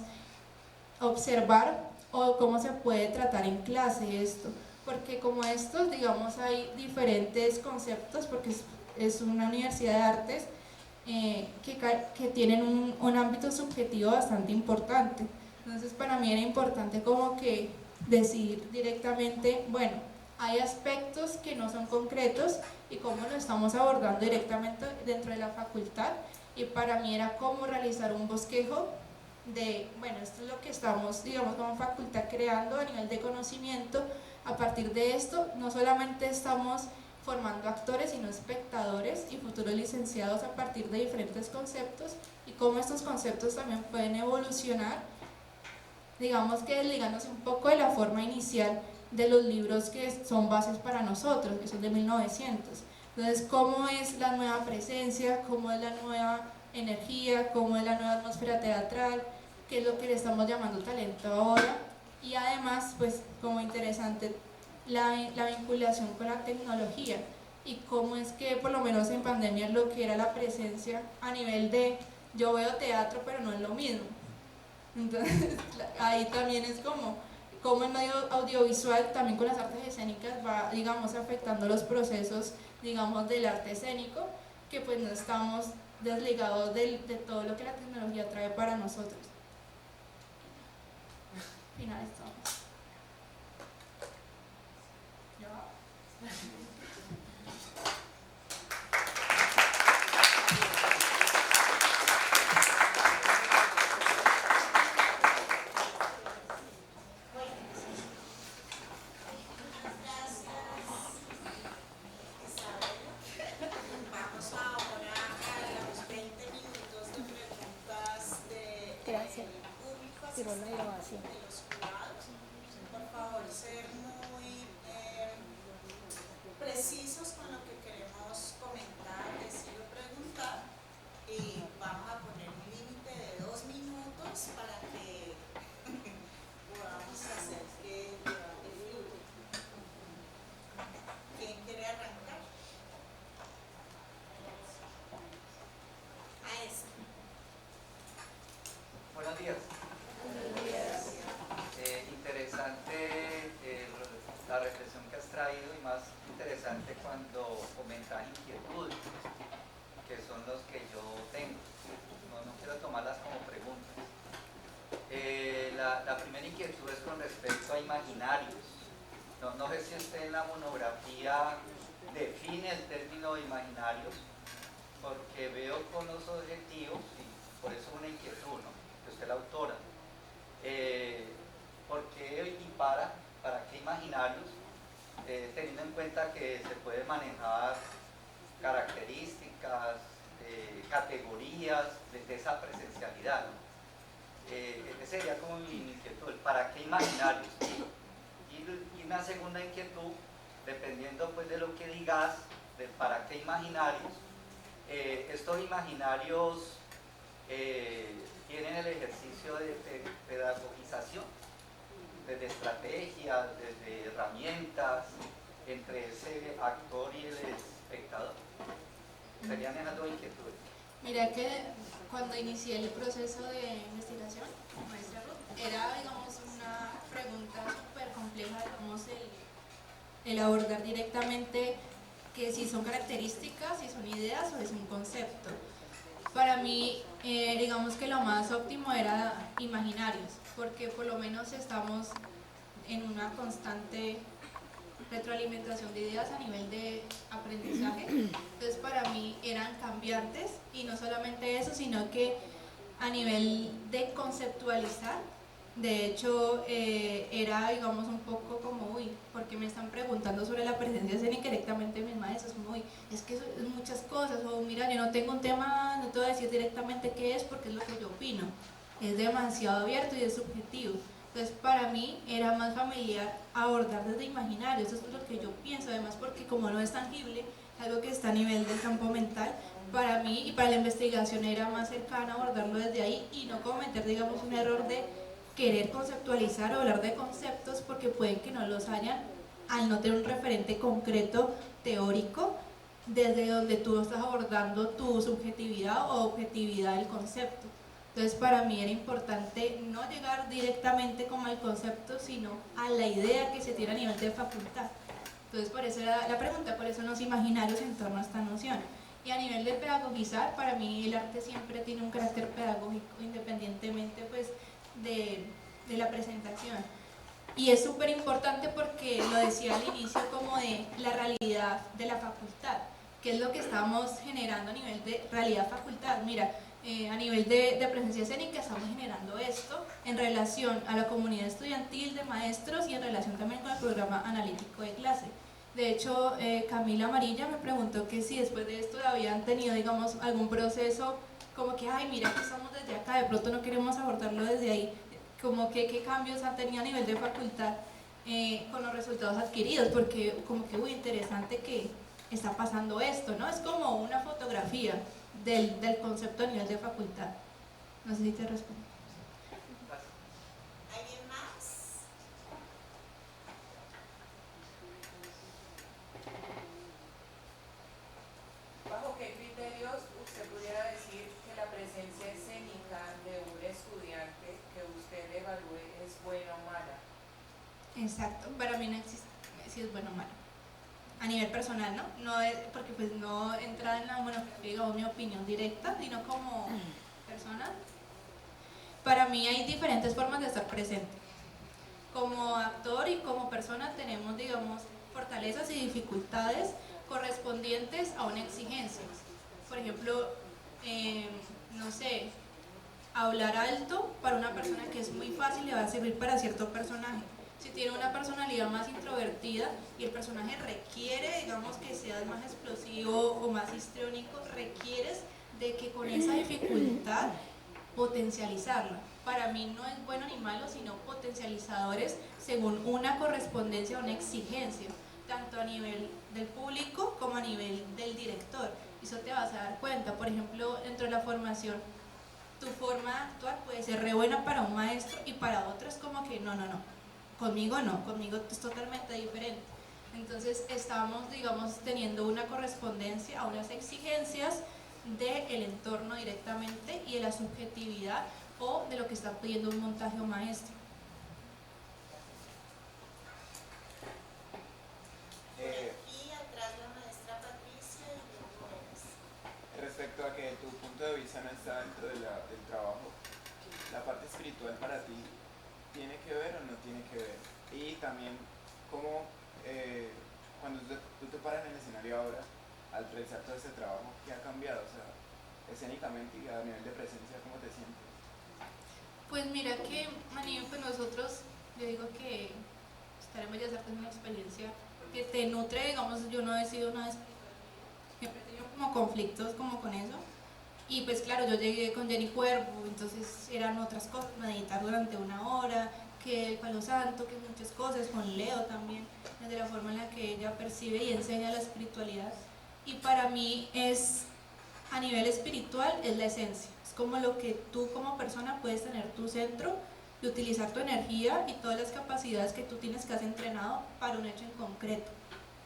observar o cómo se puede tratar en clase esto? Porque como estos, digamos, hay diferentes conceptos, porque es una universidad de artes que tienen un ámbito subjetivo bastante importante. Entonces para mí era importante como que decir directamente, bueno, hay aspectos que no son concretos y cómo lo estamos abordando directamente dentro de la facultad, y para mí era cómo realizar un bosquejo de, bueno, esto es lo que estamos, digamos, como facultad creando a nivel de conocimiento. A partir de esto, no solamente estamos formando actores, sino espectadores y futuros licenciados a partir de diferentes conceptos, y cómo estos conceptos también pueden evolucionar, digamos que desligándose un poco de la forma inicial de los libros que son bases para nosotros, que son de 1900. Entonces, cómo es la nueva presencia, cómo es la nueva energía, cómo es la nueva atmósfera teatral, qué es lo que le estamos llamando talento ahora, y además, pues, como interesante, la vinculación con la tecnología y cómo es que, por lo menos en pandemia, lo que era la presencia a nivel de yo veo teatro, pero no es lo mismo. Entonces, ahí también es como el medio audiovisual, también con las artes escénicas, va, digamos, afectando los procesos, digamos, del arte escénico, que pues no estamos desligados de todo lo que la tecnología trae para nosotros. Finalizamos. Tiró la grabación. De los jurados, por favor, ser muy precisos con lo que queremos comentar, decir o preguntar, y vamos a poner un límite de 2 minutos para que podamos hacer que el debate fluya. ¿Quién quiere arrancar? La primera inquietud es con respecto a imaginarios. No sé si usted en la monografía define el término de imaginarios, porque veo con los objetivos, y por eso una inquietud, ¿no? Que usted es la autora. ¿Por qué y para qué imaginarios? Teniendo en cuenta que se puede manejar características, categorías de esa presencialidad, ¿no? Esa sería como mi inquietud, ¿para qué imaginarios? Y una segunda inquietud, dependiendo pues de lo que digas, de para qué imaginarios, estos imaginarios tienen el ejercicio de pedagogización, desde estrategias, desde herramientas, entre ese actor y el espectador. Serían esas dos inquietudes. Mira que cuando inicié el proceso de investigación, maestra Ruth, era, digamos, una pregunta súper compleja, digamos, el abordar directamente que si son características, si son ideas o es un concepto. Para mí, digamos que lo más óptimo era imaginarios, porque por lo menos estamos en una constante retroalimentación de ideas a nivel de aprendizaje. Entonces para mí eran cambiantes, y no solamente eso, sino que a nivel de conceptualizar, de hecho era, digamos, un poco como, uy, porque me están preguntando sobre la presencia escénica directamente mis maestros, como, uy, es que eso es muchas cosas, o mira, yo no tengo un tema, no te voy a decir directamente qué es porque es lo que yo opino, es demasiado abierto y es subjetivo. Entonces para mí era más familiar abordar desde imaginario, eso es lo que yo pienso, además porque como no es tangible, es algo que está a nivel del campo mental, para mí y para la investigación era más cercano abordarlo desde ahí y no cometer, digamos, un error de querer conceptualizar o hablar de conceptos porque pueden que no los hayan al no tener un referente concreto teórico desde donde tú estás abordando tu subjetividad o objetividad del concepto. Entonces para mí era importante no llegar directamente como al concepto, sino a la idea que se tiene a nivel de facultad. Entonces por eso era la pregunta, por eso los imaginarios en torno a esta noción. Y a nivel de pedagogizar, para mí el arte siempre tiene un carácter pedagógico, independientemente pues de la presentación. Y es súper importante porque lo decía al inicio como de la realidad de la facultad, que es lo que estamos generando a nivel de realidad facultad. Mira, a nivel de presencia escénica estamos generando esto en relación a la comunidad estudiantil de maestros y en relación también con el programa analítico de clase. De hecho, Camila Amarilla me preguntó que si después de esto habían tenido, digamos, algún proceso como que, ay, mira que estamos desde acá, de pronto no queremos abordarlo desde ahí, como que qué cambios han tenido a nivel de facultad con los resultados adquiridos, porque como que, uy, interesante que está pasando esto, ¿no? Es como una fotografía del concepto a nivel de facultad. No sé si te respondo. ¿Alguien más? ¿Bajo qué criterios usted pudiera decir que la presencia escénica de un estudiante que usted evalúe es buena o mala? Exacto, para mí no existe si es bueno o malo. A nivel personal, ¿no? No es, porque pues no entra en la monografía o mi opinión directa, sino como persona. Para mí hay diferentes formas de estar presente. Como actor y como persona tenemos, digamos, fortalezas y dificultades correspondientes a una exigencia. Por ejemplo, no sé, hablar alto para una persona que es muy fácil le va a servir para cierto personaje. Si tiene una personalidad más introvertida y el personaje requiere, digamos, que seas más explosivo o más histriónico, requieres de que con esa dificultad potencializarla. Para mí no es bueno ni malo, sino potencializadores según una correspondencia, una exigencia, tanto a nivel del público como a nivel del director. Eso te vas a dar cuenta, por ejemplo, dentro de la formación, tu forma de actuar puede ser re buena para un maestro y para otro es como que no, conmigo no, conmigo es totalmente diferente. Entonces estamos, digamos, teniendo una correspondencia a unas exigencias del entorno directamente y de la subjetividad o de lo que está pidiendo un montaje o maestro. Y atrás la maestra Patricia y luego eres. Respecto a que tu punto de vista no está dentro del trabajo, la parte espiritual para ti, tiene que ver o no tiene que ver. Y también cómo cuando tú te paras en el escenario ahora, al realizar todo este trabajo, ¿qué ha cambiado? O sea, escénicamente y a nivel de presencia, ¿cómo te sientes? Pues mira que, Maní, pues nosotros, yo digo que estaremos ya sacando una experiencia que te nutre, digamos, yo no he sido una siempre he tenido como conflictos como con eso. Y pues claro, yo llegué con Jenny Cuervo, entonces eran otras cosas, meditar durante 1 hora, que el Palo Santo, que muchas cosas, con Leo también, desde la forma en la que ella percibe y enseña la espiritualidad. Y para mí es, a nivel espiritual, es la esencia, es como lo que tú como persona puedes tener tu centro y utilizar tu energía y todas las capacidades que tú tienes que has entrenado para un hecho en concreto.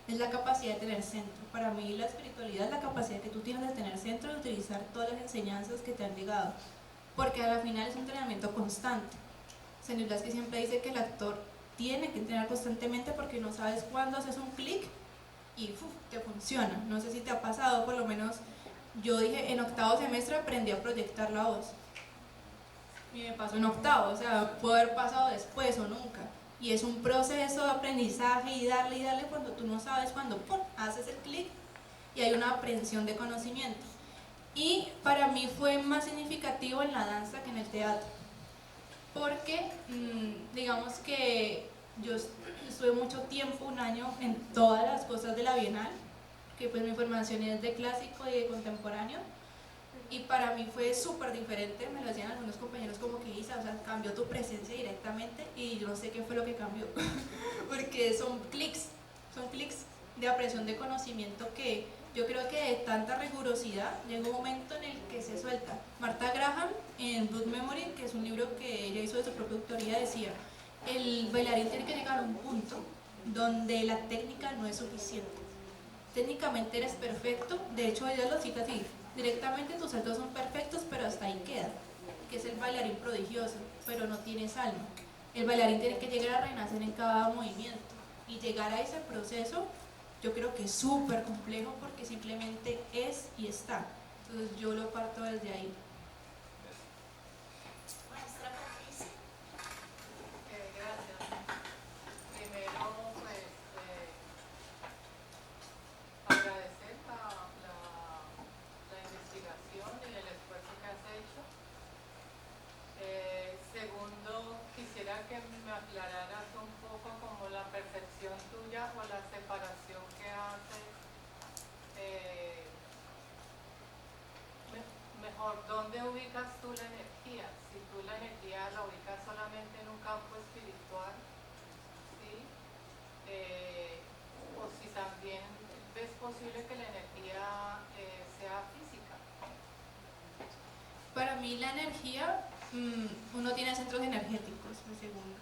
Es la capacidad de tener centro. Para mí la espiritualidad es la capacidad que tú tienes de tener centro y utilizar todas las enseñanzas que te han llegado. Porque al final es un entrenamiento constante. Stanislavski siempre dice que el actor tiene que entrenar constantemente porque no sabes cuándo haces un clic y te funciona. No sé si te ha pasado, por lo menos yo dije en 8º semestre aprendí a proyectar la voz. Y me pasó en 8º, o sea, puede haber pasado después o nunca. Y es un proceso de aprendizaje y darle cuando tú no sabes cuándo ¡pum!, haces el clic y hay una aprehensión de conocimiento. Y para mí fue más significativo en la danza que en el teatro, porque digamos que yo estuve mucho tiempo, 1 año, en todas las cosas de la Bienal, que pues mi formación es de clásico y de contemporáneo, y para mí fue súper diferente, me lo decían algunos compañeros como que Isa, o sea, cambió tu presencia directamente y yo no sé qué fue lo que cambió, porque son clics de aprehensión de conocimiento que yo creo que de tanta rigurosidad llega un momento en el que se suelta. Martha Graham en Blood Memory, que es un libro que ella hizo de su propia autoría, decía, el bailarín tiene que llegar a un punto donde la técnica no es suficiente. Técnicamente eres perfecto, de hecho ella lo cita así, directamente tus saltos son perfectos, pero hasta ahí queda, que es el bailarín prodigioso, pero no tienes alma. El bailarín tiene que llegar a renacer en cada movimiento y llegar a ese proceso yo creo que es súper complejo porque simplemente es y está. Entonces yo lo parto desde ahí. Maestra Patricia. Gracias. Primero, pues, agradecer la investigación y el esfuerzo que has hecho. Segundo, quisiera que me aclararas un poco como la percepción tuya o la separación que haces. Mejor, ¿dónde ubicas tú la energía? Si tú la energía la ubicas solamente en un campo espiritual, ¿sí? O si también ves posible que la energía sea física. Para mí la energía, uno tiene centros energéticos, según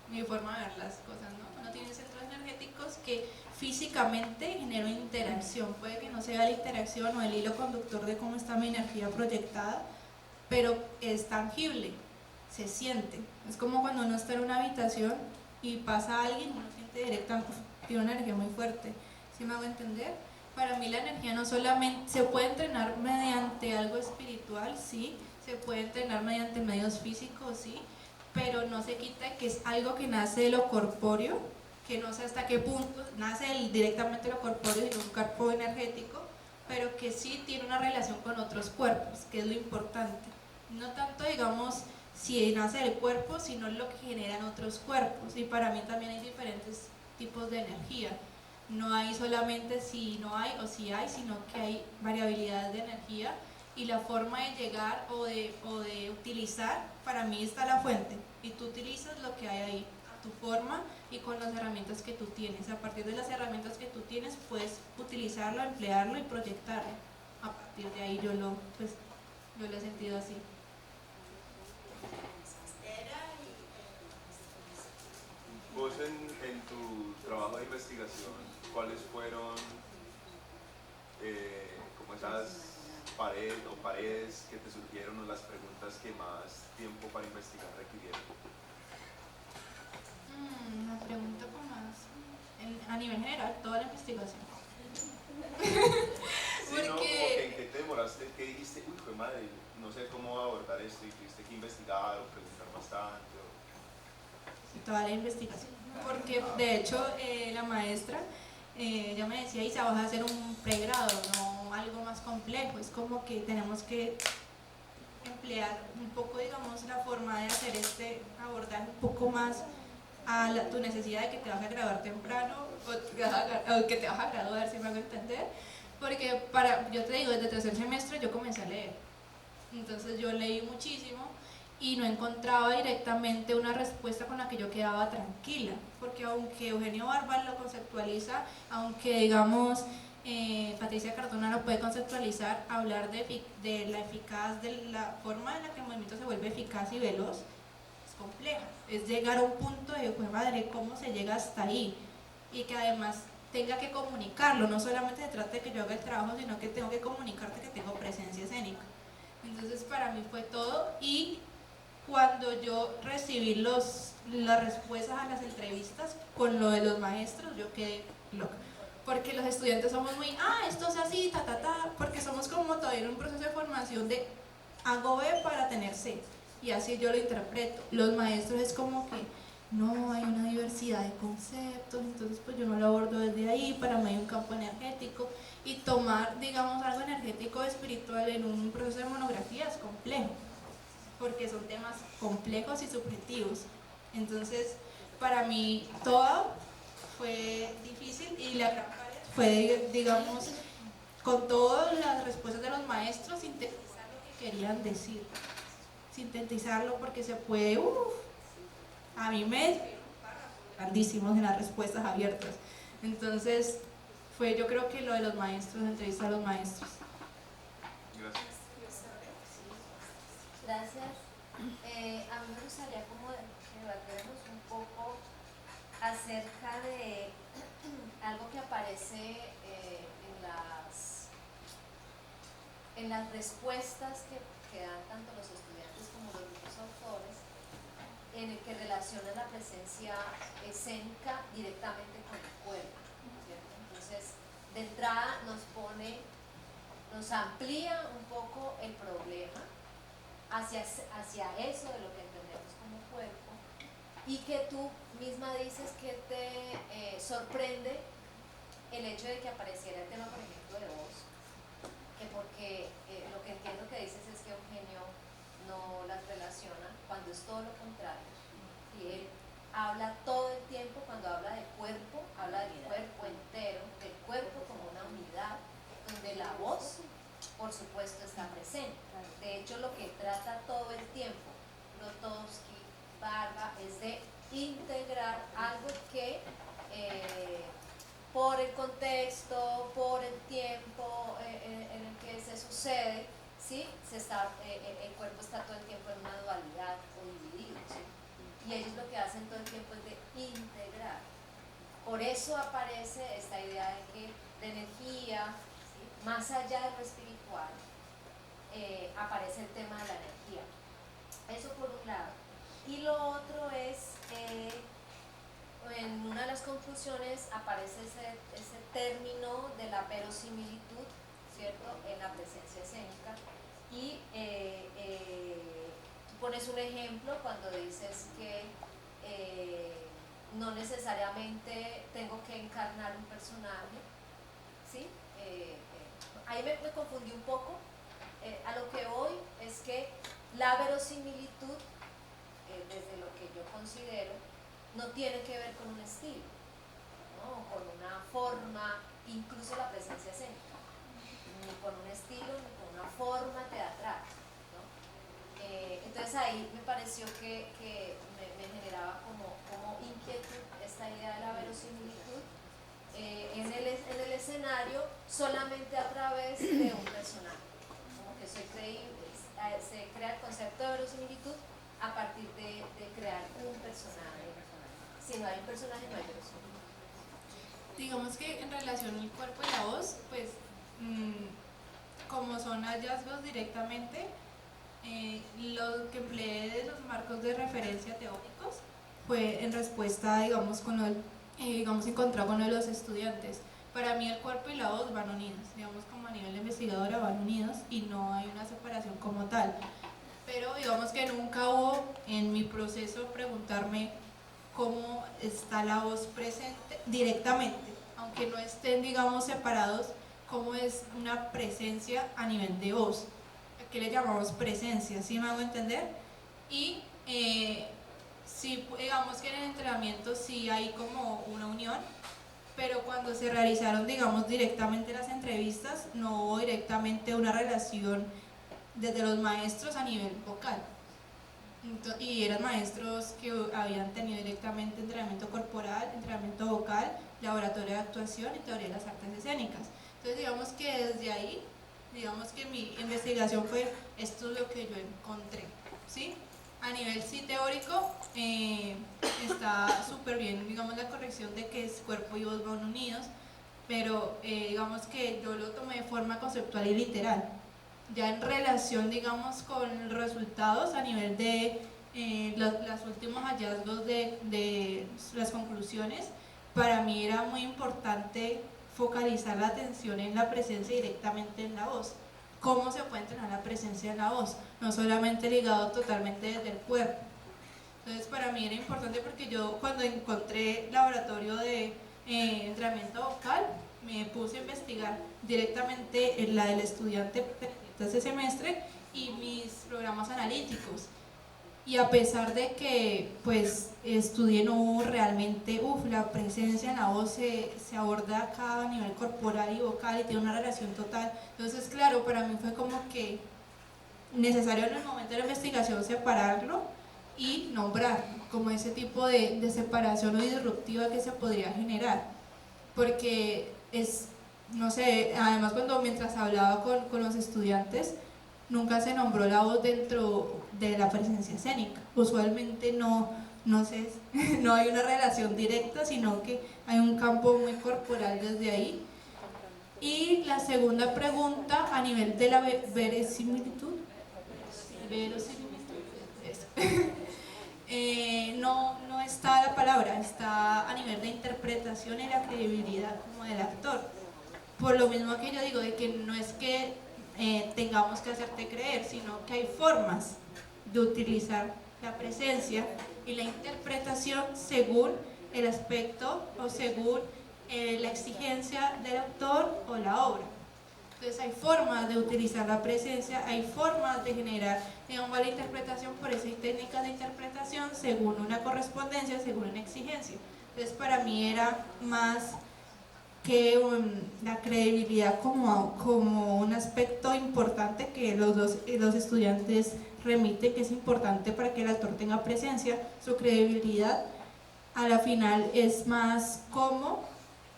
mi forma de ver las cosas, ¿no? Uno tiene centros energéticos que físicamente generan interacción, puede que no sea la interacción o el hilo conductor de cómo está mi energía proyectada, pero es tangible, se siente. Es como cuando uno está en una habitación y pasa alguien, uno siente directamente, tiene una energía muy fuerte, ¿sí me hago entender? Para mí la energía no solamente se puede entrenar mediante algo espiritual, sí, se puede entrenar mediante medios físicos, sí, pero no se quita que es algo que nace de lo corpóreo, que no sé hasta qué punto nace directamente de lo corpóreo, sino un cuerpo energético, pero que sí tiene una relación con otros cuerpos, que es lo importante. No tanto, digamos, si nace del cuerpo, sino lo que generan otros cuerpos. Y para mí también hay diferentes tipos de energía. No hay solamente si no hay o si hay, sino que hay variabilidades de energía y la forma de llegar o de utilizar, para mí está la fuente y tú utilizas lo que hay ahí, a tu forma y con las herramientas que tú tienes. A partir de las herramientas que tú tienes puedes utilizarlo, emplearlo y proyectarlo. A partir de ahí yo lo he sentido así. Vos en tu trabajo de investigación, ¿cuáles fueron como esas paredes que te surgieron o las preguntas que más tiempo para investigar requirieron? Una pregunta con más a nivel general, toda la investigación. Sí, ¿no? Como que Porque en qué te demoraste, que dijiste, uy, fue madre, no sé cómo abordar esto y tuviste que investigar o preguntar bastante. toda la investigación. Porque de hecho la maestra ella me decía, Isa, vas a hacer un pregrado, no algo más complejo. Es como que tenemos que emplear un poco, digamos, la forma de hacer abordar un poco más a tu necesidad de que te vas a graduar temprano o que te vas a graduar, si me hago entender. Porque yo te digo, desde tercer semestre yo comencé a leer. Entonces yo leí muchísimo y no encontraba directamente una respuesta con la que yo quedaba tranquila, porque aunque Eugenio Barba lo conceptualiza, aunque digamos Patricia Cardona lo puede conceptualizar, hablar de la forma en la que el movimiento se vuelve eficaz y veloz, es compleja, es llegar a un punto de, pues madre, ¿cómo se llega hasta ahí? Y que además tenga que comunicarlo, no solamente se trata de que yo haga el trabajo, sino que tengo que comunicarte que tengo presencia escénica. Entonces para mí fue todo, y cuando yo recibí las respuestas a las entrevistas con lo de los maestros, yo quedé loca. Porque los estudiantes somos muy, esto es así, porque somos como todavía en un proceso de formación de hago B para tener C. Y así yo lo interpreto. Los maestros es como que no, hay una diversidad de conceptos, entonces pues yo no lo abordo desde ahí, para mí hay un campo energético, y tomar, digamos, algo energético espiritual en un proceso de monografía es complejo, porque son temas complejos y subjetivos. Entonces, para mí todo fue difícil, y la gran parte fue, digamos, con todas las respuestas de los maestros, sintetizar lo que querían decir, sintetizarlo, porque se puede, a mí me escribieron grandísimos en las respuestas abiertas. Entonces, yo creo que lo de los maestros, entrevista a los maestros. Gracias. Gracias. A mí me gustaría como debatirnos un poco acerca de algo que aparece en las respuestas que dan tanto los estudiantes como los mismos autores, en el que relacionan la presencia escénica directamente con el cuerpo, ¿cierto? Entonces, de entrada nos amplía un poco el problema hacia eso de lo que entendemos como cuerpo, y que tú misma dices que te sorprende el hecho de que apareciera el tema, por ejemplo, de voz, que porque lo que entiendo que dices es que Eugenio no las relaciona, cuando es todo lo contrario, y él habla todo el tiempo, cuando habla del cuerpo, habla del cuerpo entero, del cuerpo como una unidad, donde la voz, por supuesto, está presente. De hecho, lo que trata todo el tiempo Grotowski, Barba, es de integrar algo que por el contexto, por el tiempo en el que se sucede, ¿sí? El cuerpo está todo el tiempo en una dualidad o dividido, ¿sí? Y ellos lo que hacen todo el tiempo es de integrar. Por eso aparece esta idea de energía, ¿sí? Más allá de lo espiritual, aparece el tema de la energía. Eso por un lado. Y lo otro es, en una de las conclusiones aparece ese término de la verosimilitud, ¿cierto?, en la presencia escénica. Y tú pones un ejemplo cuando dices que no necesariamente tengo que encarnar un personaje, ¿sí? Ahí me confundí un poco. A lo que voy es que la verosimilitud, desde lo que yo considero, no tiene que ver con un estilo, ¿no?, con una forma, incluso la presencia escénica, ni con un estilo, ni con una forma teatral, ¿no? Entonces ahí me pareció que me generaba como inquietud esta idea de la verosimilitud en el escenario solamente a través de un personaje, como que se crea el concepto de verosimilitud a partir de crear un personaje. Si no hay un personaje, no hay verosimilitud. Digamos que en relación al cuerpo y la voz, pues como son hallazgos directamente, lo que empleé de los marcos de referencia teóricos fue en respuesta, digamos, encontrado con uno de los estudiantes. Para mí el cuerpo y la voz van unidos, digamos como a nivel de investigadora van unidos y no hay una separación como tal. Pero digamos que nunca hubo en mi proceso preguntarme cómo está la voz presente directamente, aunque no estén, digamos, separados, cómo es una presencia a nivel de voz. ¿A qué le llamamos presencia? ¿Sí me hago entender? Y sí, digamos que en el entrenamiento sí hay como una unión, pero cuando se realizaron, digamos, directamente las entrevistas, no hubo directamente una relación desde los maestros a nivel vocal. Y eran maestros que habían tenido directamente entrenamiento corporal, entrenamiento vocal, laboratorio de actuación y teoría de las artes escénicas. Entonces digamos que desde ahí, digamos que mi investigación fue esto es lo que yo encontré, ¿sí? A nivel sí teórico está súper bien, digamos, la corrección de que cuerpo y voz van unidos, pero digamos que yo lo tomé de forma conceptual y literal. Ya en relación, digamos, con resultados a nivel de los últimos hallazgos de las conclusiones, para mí era muy importante focalizar la atención en la presencia directamente en la voz. ¿Cómo se puede entrenar la presencia en la voz? No solamente ligado totalmente desde el cuerpo. Entonces para mí era importante porque yo cuando encontré laboratorio de entrenamiento vocal, me puse a investigar directamente en la del estudiante de ese semestre y mis programas analíticos. Y a pesar de que pues estudié, no hubo realmente, la presencia en la voz se aborda a cada nivel corporal y vocal y tiene una relación total. Entonces claro, para mí fue como que necesario en el momento de la investigación separarlo y nombrarlo como ese tipo de separación o disruptiva que se podría generar, porque es, no sé, además mientras hablaba con los estudiantes, nunca se nombró la voz dentro de la presencia escénica. Usualmente no sé, no hay una relación directa, sino que hay un campo muy corporal desde ahí. Y la segunda pregunta, a nivel de la verosimilitud, no está la palabra, está a nivel de interpretación y la credibilidad como del actor. Por lo mismo que yo digo, de que no es que tengamos que hacerte creer, sino que hay formas de utilizar la presencia y la interpretación según el aspecto o según la exigencia del autor o la obra. Entonces hay formas de utilizar la presencia, hay formas de generar, digamos, la interpretación, por eso hay técnicas de interpretación según una correspondencia, según una exigencia. Entonces para mí era más que la credibilidad como un aspecto importante que los estudiantes remiten, que es importante para que el actor tenga presencia, su credibilidad a la final es más como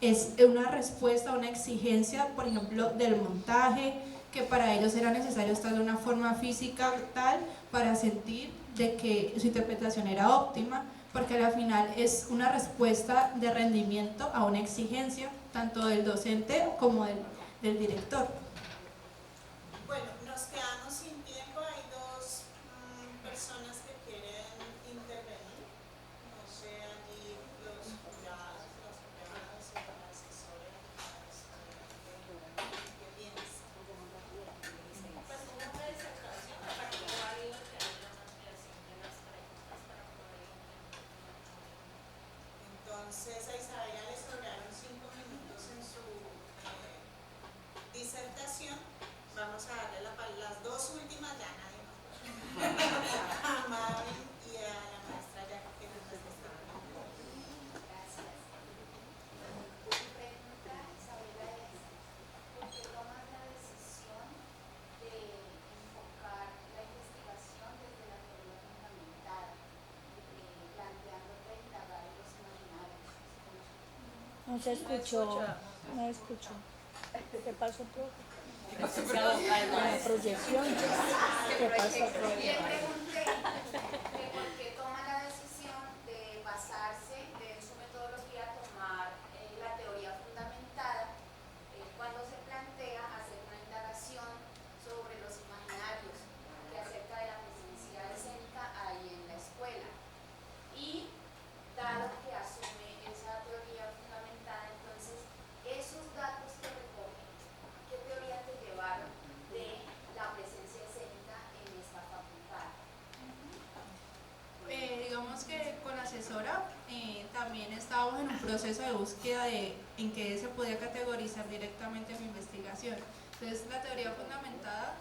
es una respuesta a una exigencia, por ejemplo, del montaje, que para ellos era necesario estar de una forma física tal para sentir de que su interpretación era óptima, porque al final es una respuesta de rendimiento a una exigencia tanto del docente como del director. Bueno, nos quedamos sin tiempo, hay dos personas que quieren intervenir, no sé, allí los jurados, las juradas o las asesoras, ¿qué piensan? Pues una presentación para que válido que haya una ampliación de las preguntas para poder entonces a Isabela le sobraron 5 minutos en su disertación. Vamos a darle las dos últimas ya, nadie más. A Mavi y a la maestra ya que nos contestaron. Gracias. Mi pregunta, Isabela, es ¿por qué tomas la decisión de enfocar la investigación desde la teoría fundamental, planteándote indagar en los imaginarios? No se escuchó, no escuchó. ¿Qué pasó, profe? La proyección. ¿Qué pasó, profe? Le pregunté que por qué toma la decisión de basarse en su metodología, tomar la teoría fundamentada cuando se plantea hacer una indagación sobre los imaginarios que acerca de la presencia escénica hay en la escuela. Y dado que asume esa teoría fundamentada, entonces esos proceso de búsqueda de en qué se podía categorizar directamente mi investigación. Entonces, la teoría fundamentada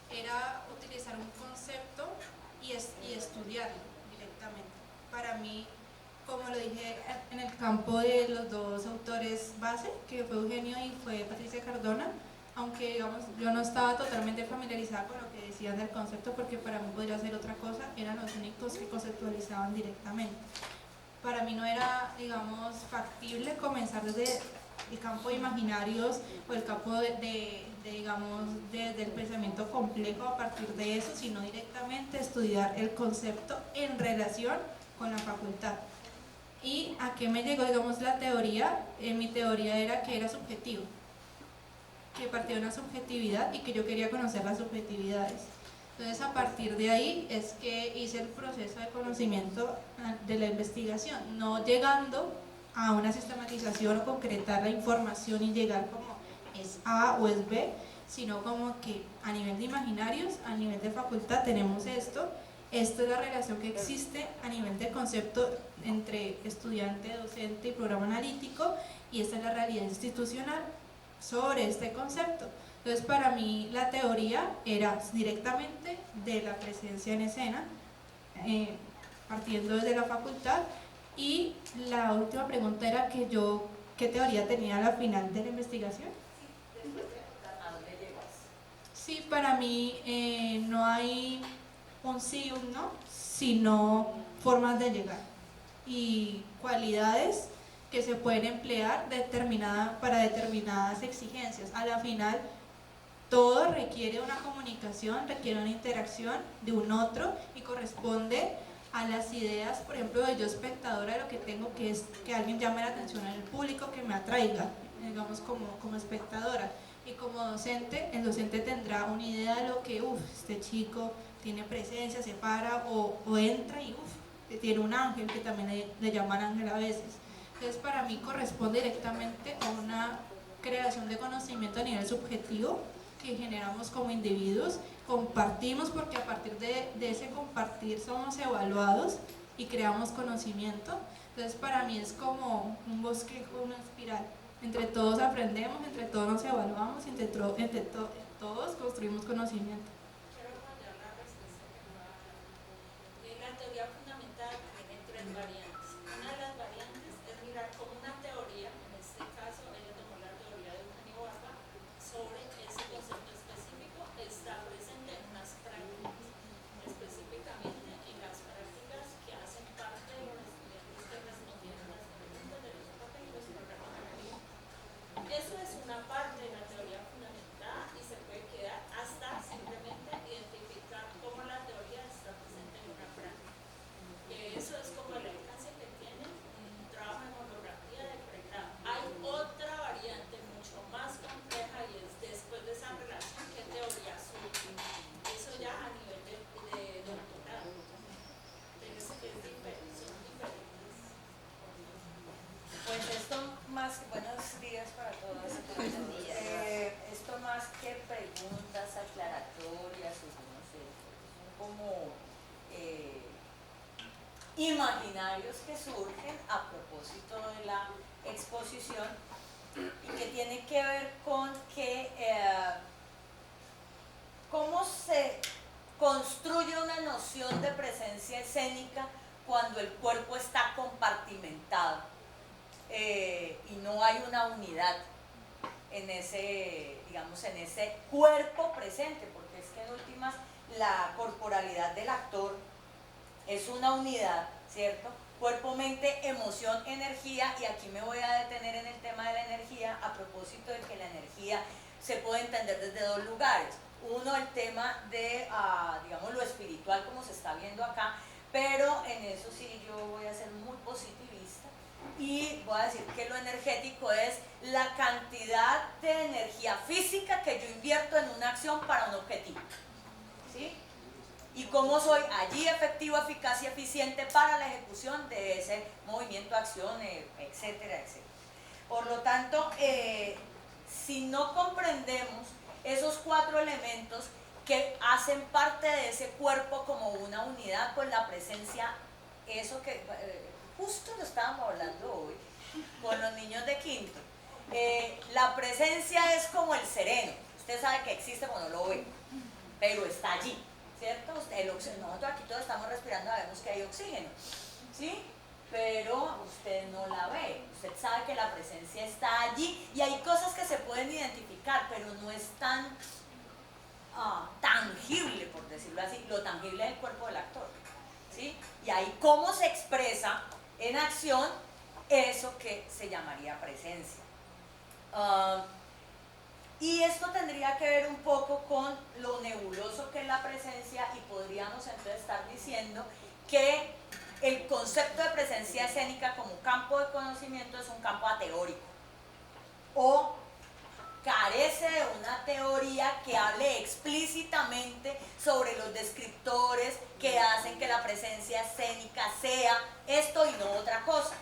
era utilizar un concepto y estudiarlo directamente. Para mí, como lo dije, en el campo de los dos autores base, que fue Eugenio y fue Patricia Cardona, aunque digamos, yo no estaba totalmente familiarizada con lo que decían del concepto, porque para mí podría ser otra cosa, eran los únicos que conceptualizaban directamente. Para mí no era, digamos, factible comenzar desde el campo de imaginarios o el campo digamos, desde el pensamiento complejo a partir de eso, sino directamente estudiar el concepto en relación con la facultad. ¿Y a qué me llegó, digamos, la teoría? Mi teoría era que era subjetivo, que partía de una subjetividad y que yo quería conocer las subjetividades. Entonces, a partir de ahí es que hice el proceso de conocimiento de la investigación, no llegando a una sistematización o concretar la información y llegar como es A o es B, sino como que a nivel de imaginarios, a nivel de facultad tenemos esto es la relación que existe a nivel de concepto entre estudiante, docente y programa analítico, y esta es la realidad institucional sobre este concepto. Entonces, para mí la teoría era directamente de la presencia en escena, partiendo desde la facultad, y la última pregunta era que yo, ¿qué teoría tenía al final de la investigación? ¿A dónde llegas? Sí, para mí no hay un sí y un no, sino formas de llegar y cualidades que se pueden emplear para determinadas exigencias. A la final, todo requiere una comunicación, requiere una interacción de un otro y corresponde a las ideas, por ejemplo, de yo espectadora, lo que tengo que es que alguien llame la atención en el público, que me atraiga, digamos, como espectadora. Y como docente, el docente tendrá una idea de lo que, este chico tiene presencia, se para o entra y tiene un ángel, que también le llaman ángel a veces. Entonces, para mí corresponde directamente a una creación de conocimiento a nivel subjetivo que generamos como individuos, compartimos, porque a partir de ese compartir somos evaluados y creamos conocimiento. Entonces, para mí es como un bosquejo, una espiral. Entre todos aprendemos, entre todos nos evaluamos, entre todos construimos conocimiento. Quiero apoyar la respuesta que me va a dar. La teoría fundamental tiene tres variantes. Una de las variantes es mirar cómo una teoría, en este caso ella tomó la teoría de Eugenio Barba, sobre ese concepto específico, está presente en unas prácticas, específicamente en las prácticas que hacen parte de los estudiantes que respondieron las preguntas de los papeles y los programas analíticos. Eso es una parte de la teoría fundamental y se puede quedar hasta simplemente identificar cómo la teoría está presente en una práctica. Eso es como el alcance que tiene un trabajo de monografía de pregrado. Hay otra variante mucho más compleja y es después de esa relación qué teoría surge. Eso ya a nivel de doctorado. Pero eso que es diferente, son diferentes. Pues esto más, buenos días para todos. Esto más que preguntas aclaratorias, no sé, son como imaginarios que surgen a propósito de la exposición y que tiene que ver con que cómo se construye una noción de presencia escénica cuando el cuerpo está compartimentado y no hay una unidad en ese, digamos, en ese cuerpo presente, porque es que en últimas la corporalidad del actor es una unidad, ¿cierto? Cuerpo, mente, emoción, energía, y aquí me voy a detener en el tema de la energía a propósito de que la energía se puede entender desde dos lugares. Uno, el tema de, digamos, lo espiritual como se está viendo acá, pero en eso sí yo voy a ser muy positivista y voy a decir que lo energético es la cantidad de energía física que yo invierto en una acción para un objetivo, ¿sí? Y cómo soy allí efectivo, eficaz y eficiente para la ejecución de ese movimiento, acción, etcétera, etcétera. Por lo tanto, si no comprendemos esos cuatro elementos que hacen parte de ese cuerpo como una unidad, pues la presencia, eso que justo lo estábamos hablando hoy, con los niños de quinto. La presencia es como el sereno. Usted sabe que existe cuando no lo ve, pero está allí, ¿cierto? Nosotros aquí todos estamos respirando, sabemos que hay oxígeno, ¿sí? Pero usted no la ve. Usted sabe que la presencia está allí y hay cosas que se pueden identificar, pero no es tan tangible, por decirlo así. Lo tangible es el cuerpo del actor, ¿sí? Y ahí cómo se expresa en acción eso que se llamaría presencia. Y esto tendría que ver un poco con lo nebuloso que es la presencia, y podríamos entonces estar diciendo que el concepto de presencia escénica como campo de conocimiento es un campo ateórico, o carece de una teoría que hable explícitamente sobre los descriptores que hacen que la presencia escénica sea esto y no otra cosa,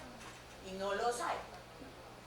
y no los hay,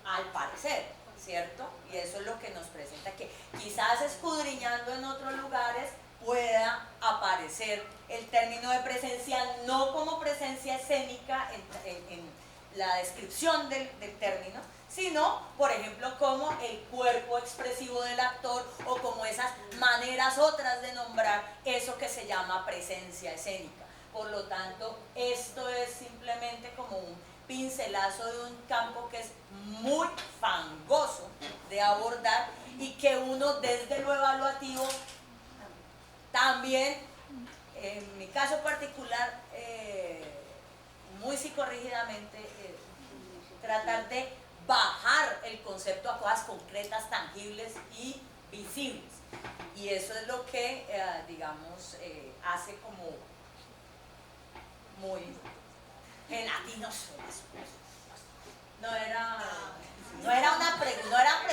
al parecer, ¿cierto? Y eso es lo que nos presenta, que quizás escudriñando en otros lugares pueda aparecer el término de presencia, no como presencia escénica en la descripción del término, sino, por ejemplo, como el cuerpo expresivo del actor, o como esas maneras otras de nombrar eso que se llama presencia escénica. Por lo tanto, esto es simplemente como un pincelazo de un campo que es muy fangoso de abordar, y que uno desde lo evaluativo también, en mi caso particular, muy psicorrígidamente, tratar de bajar el concepto a cosas concretas, tangibles y visibles. Y eso es lo que, digamos, hace como muy gelatinoso. No era una pregunta, no era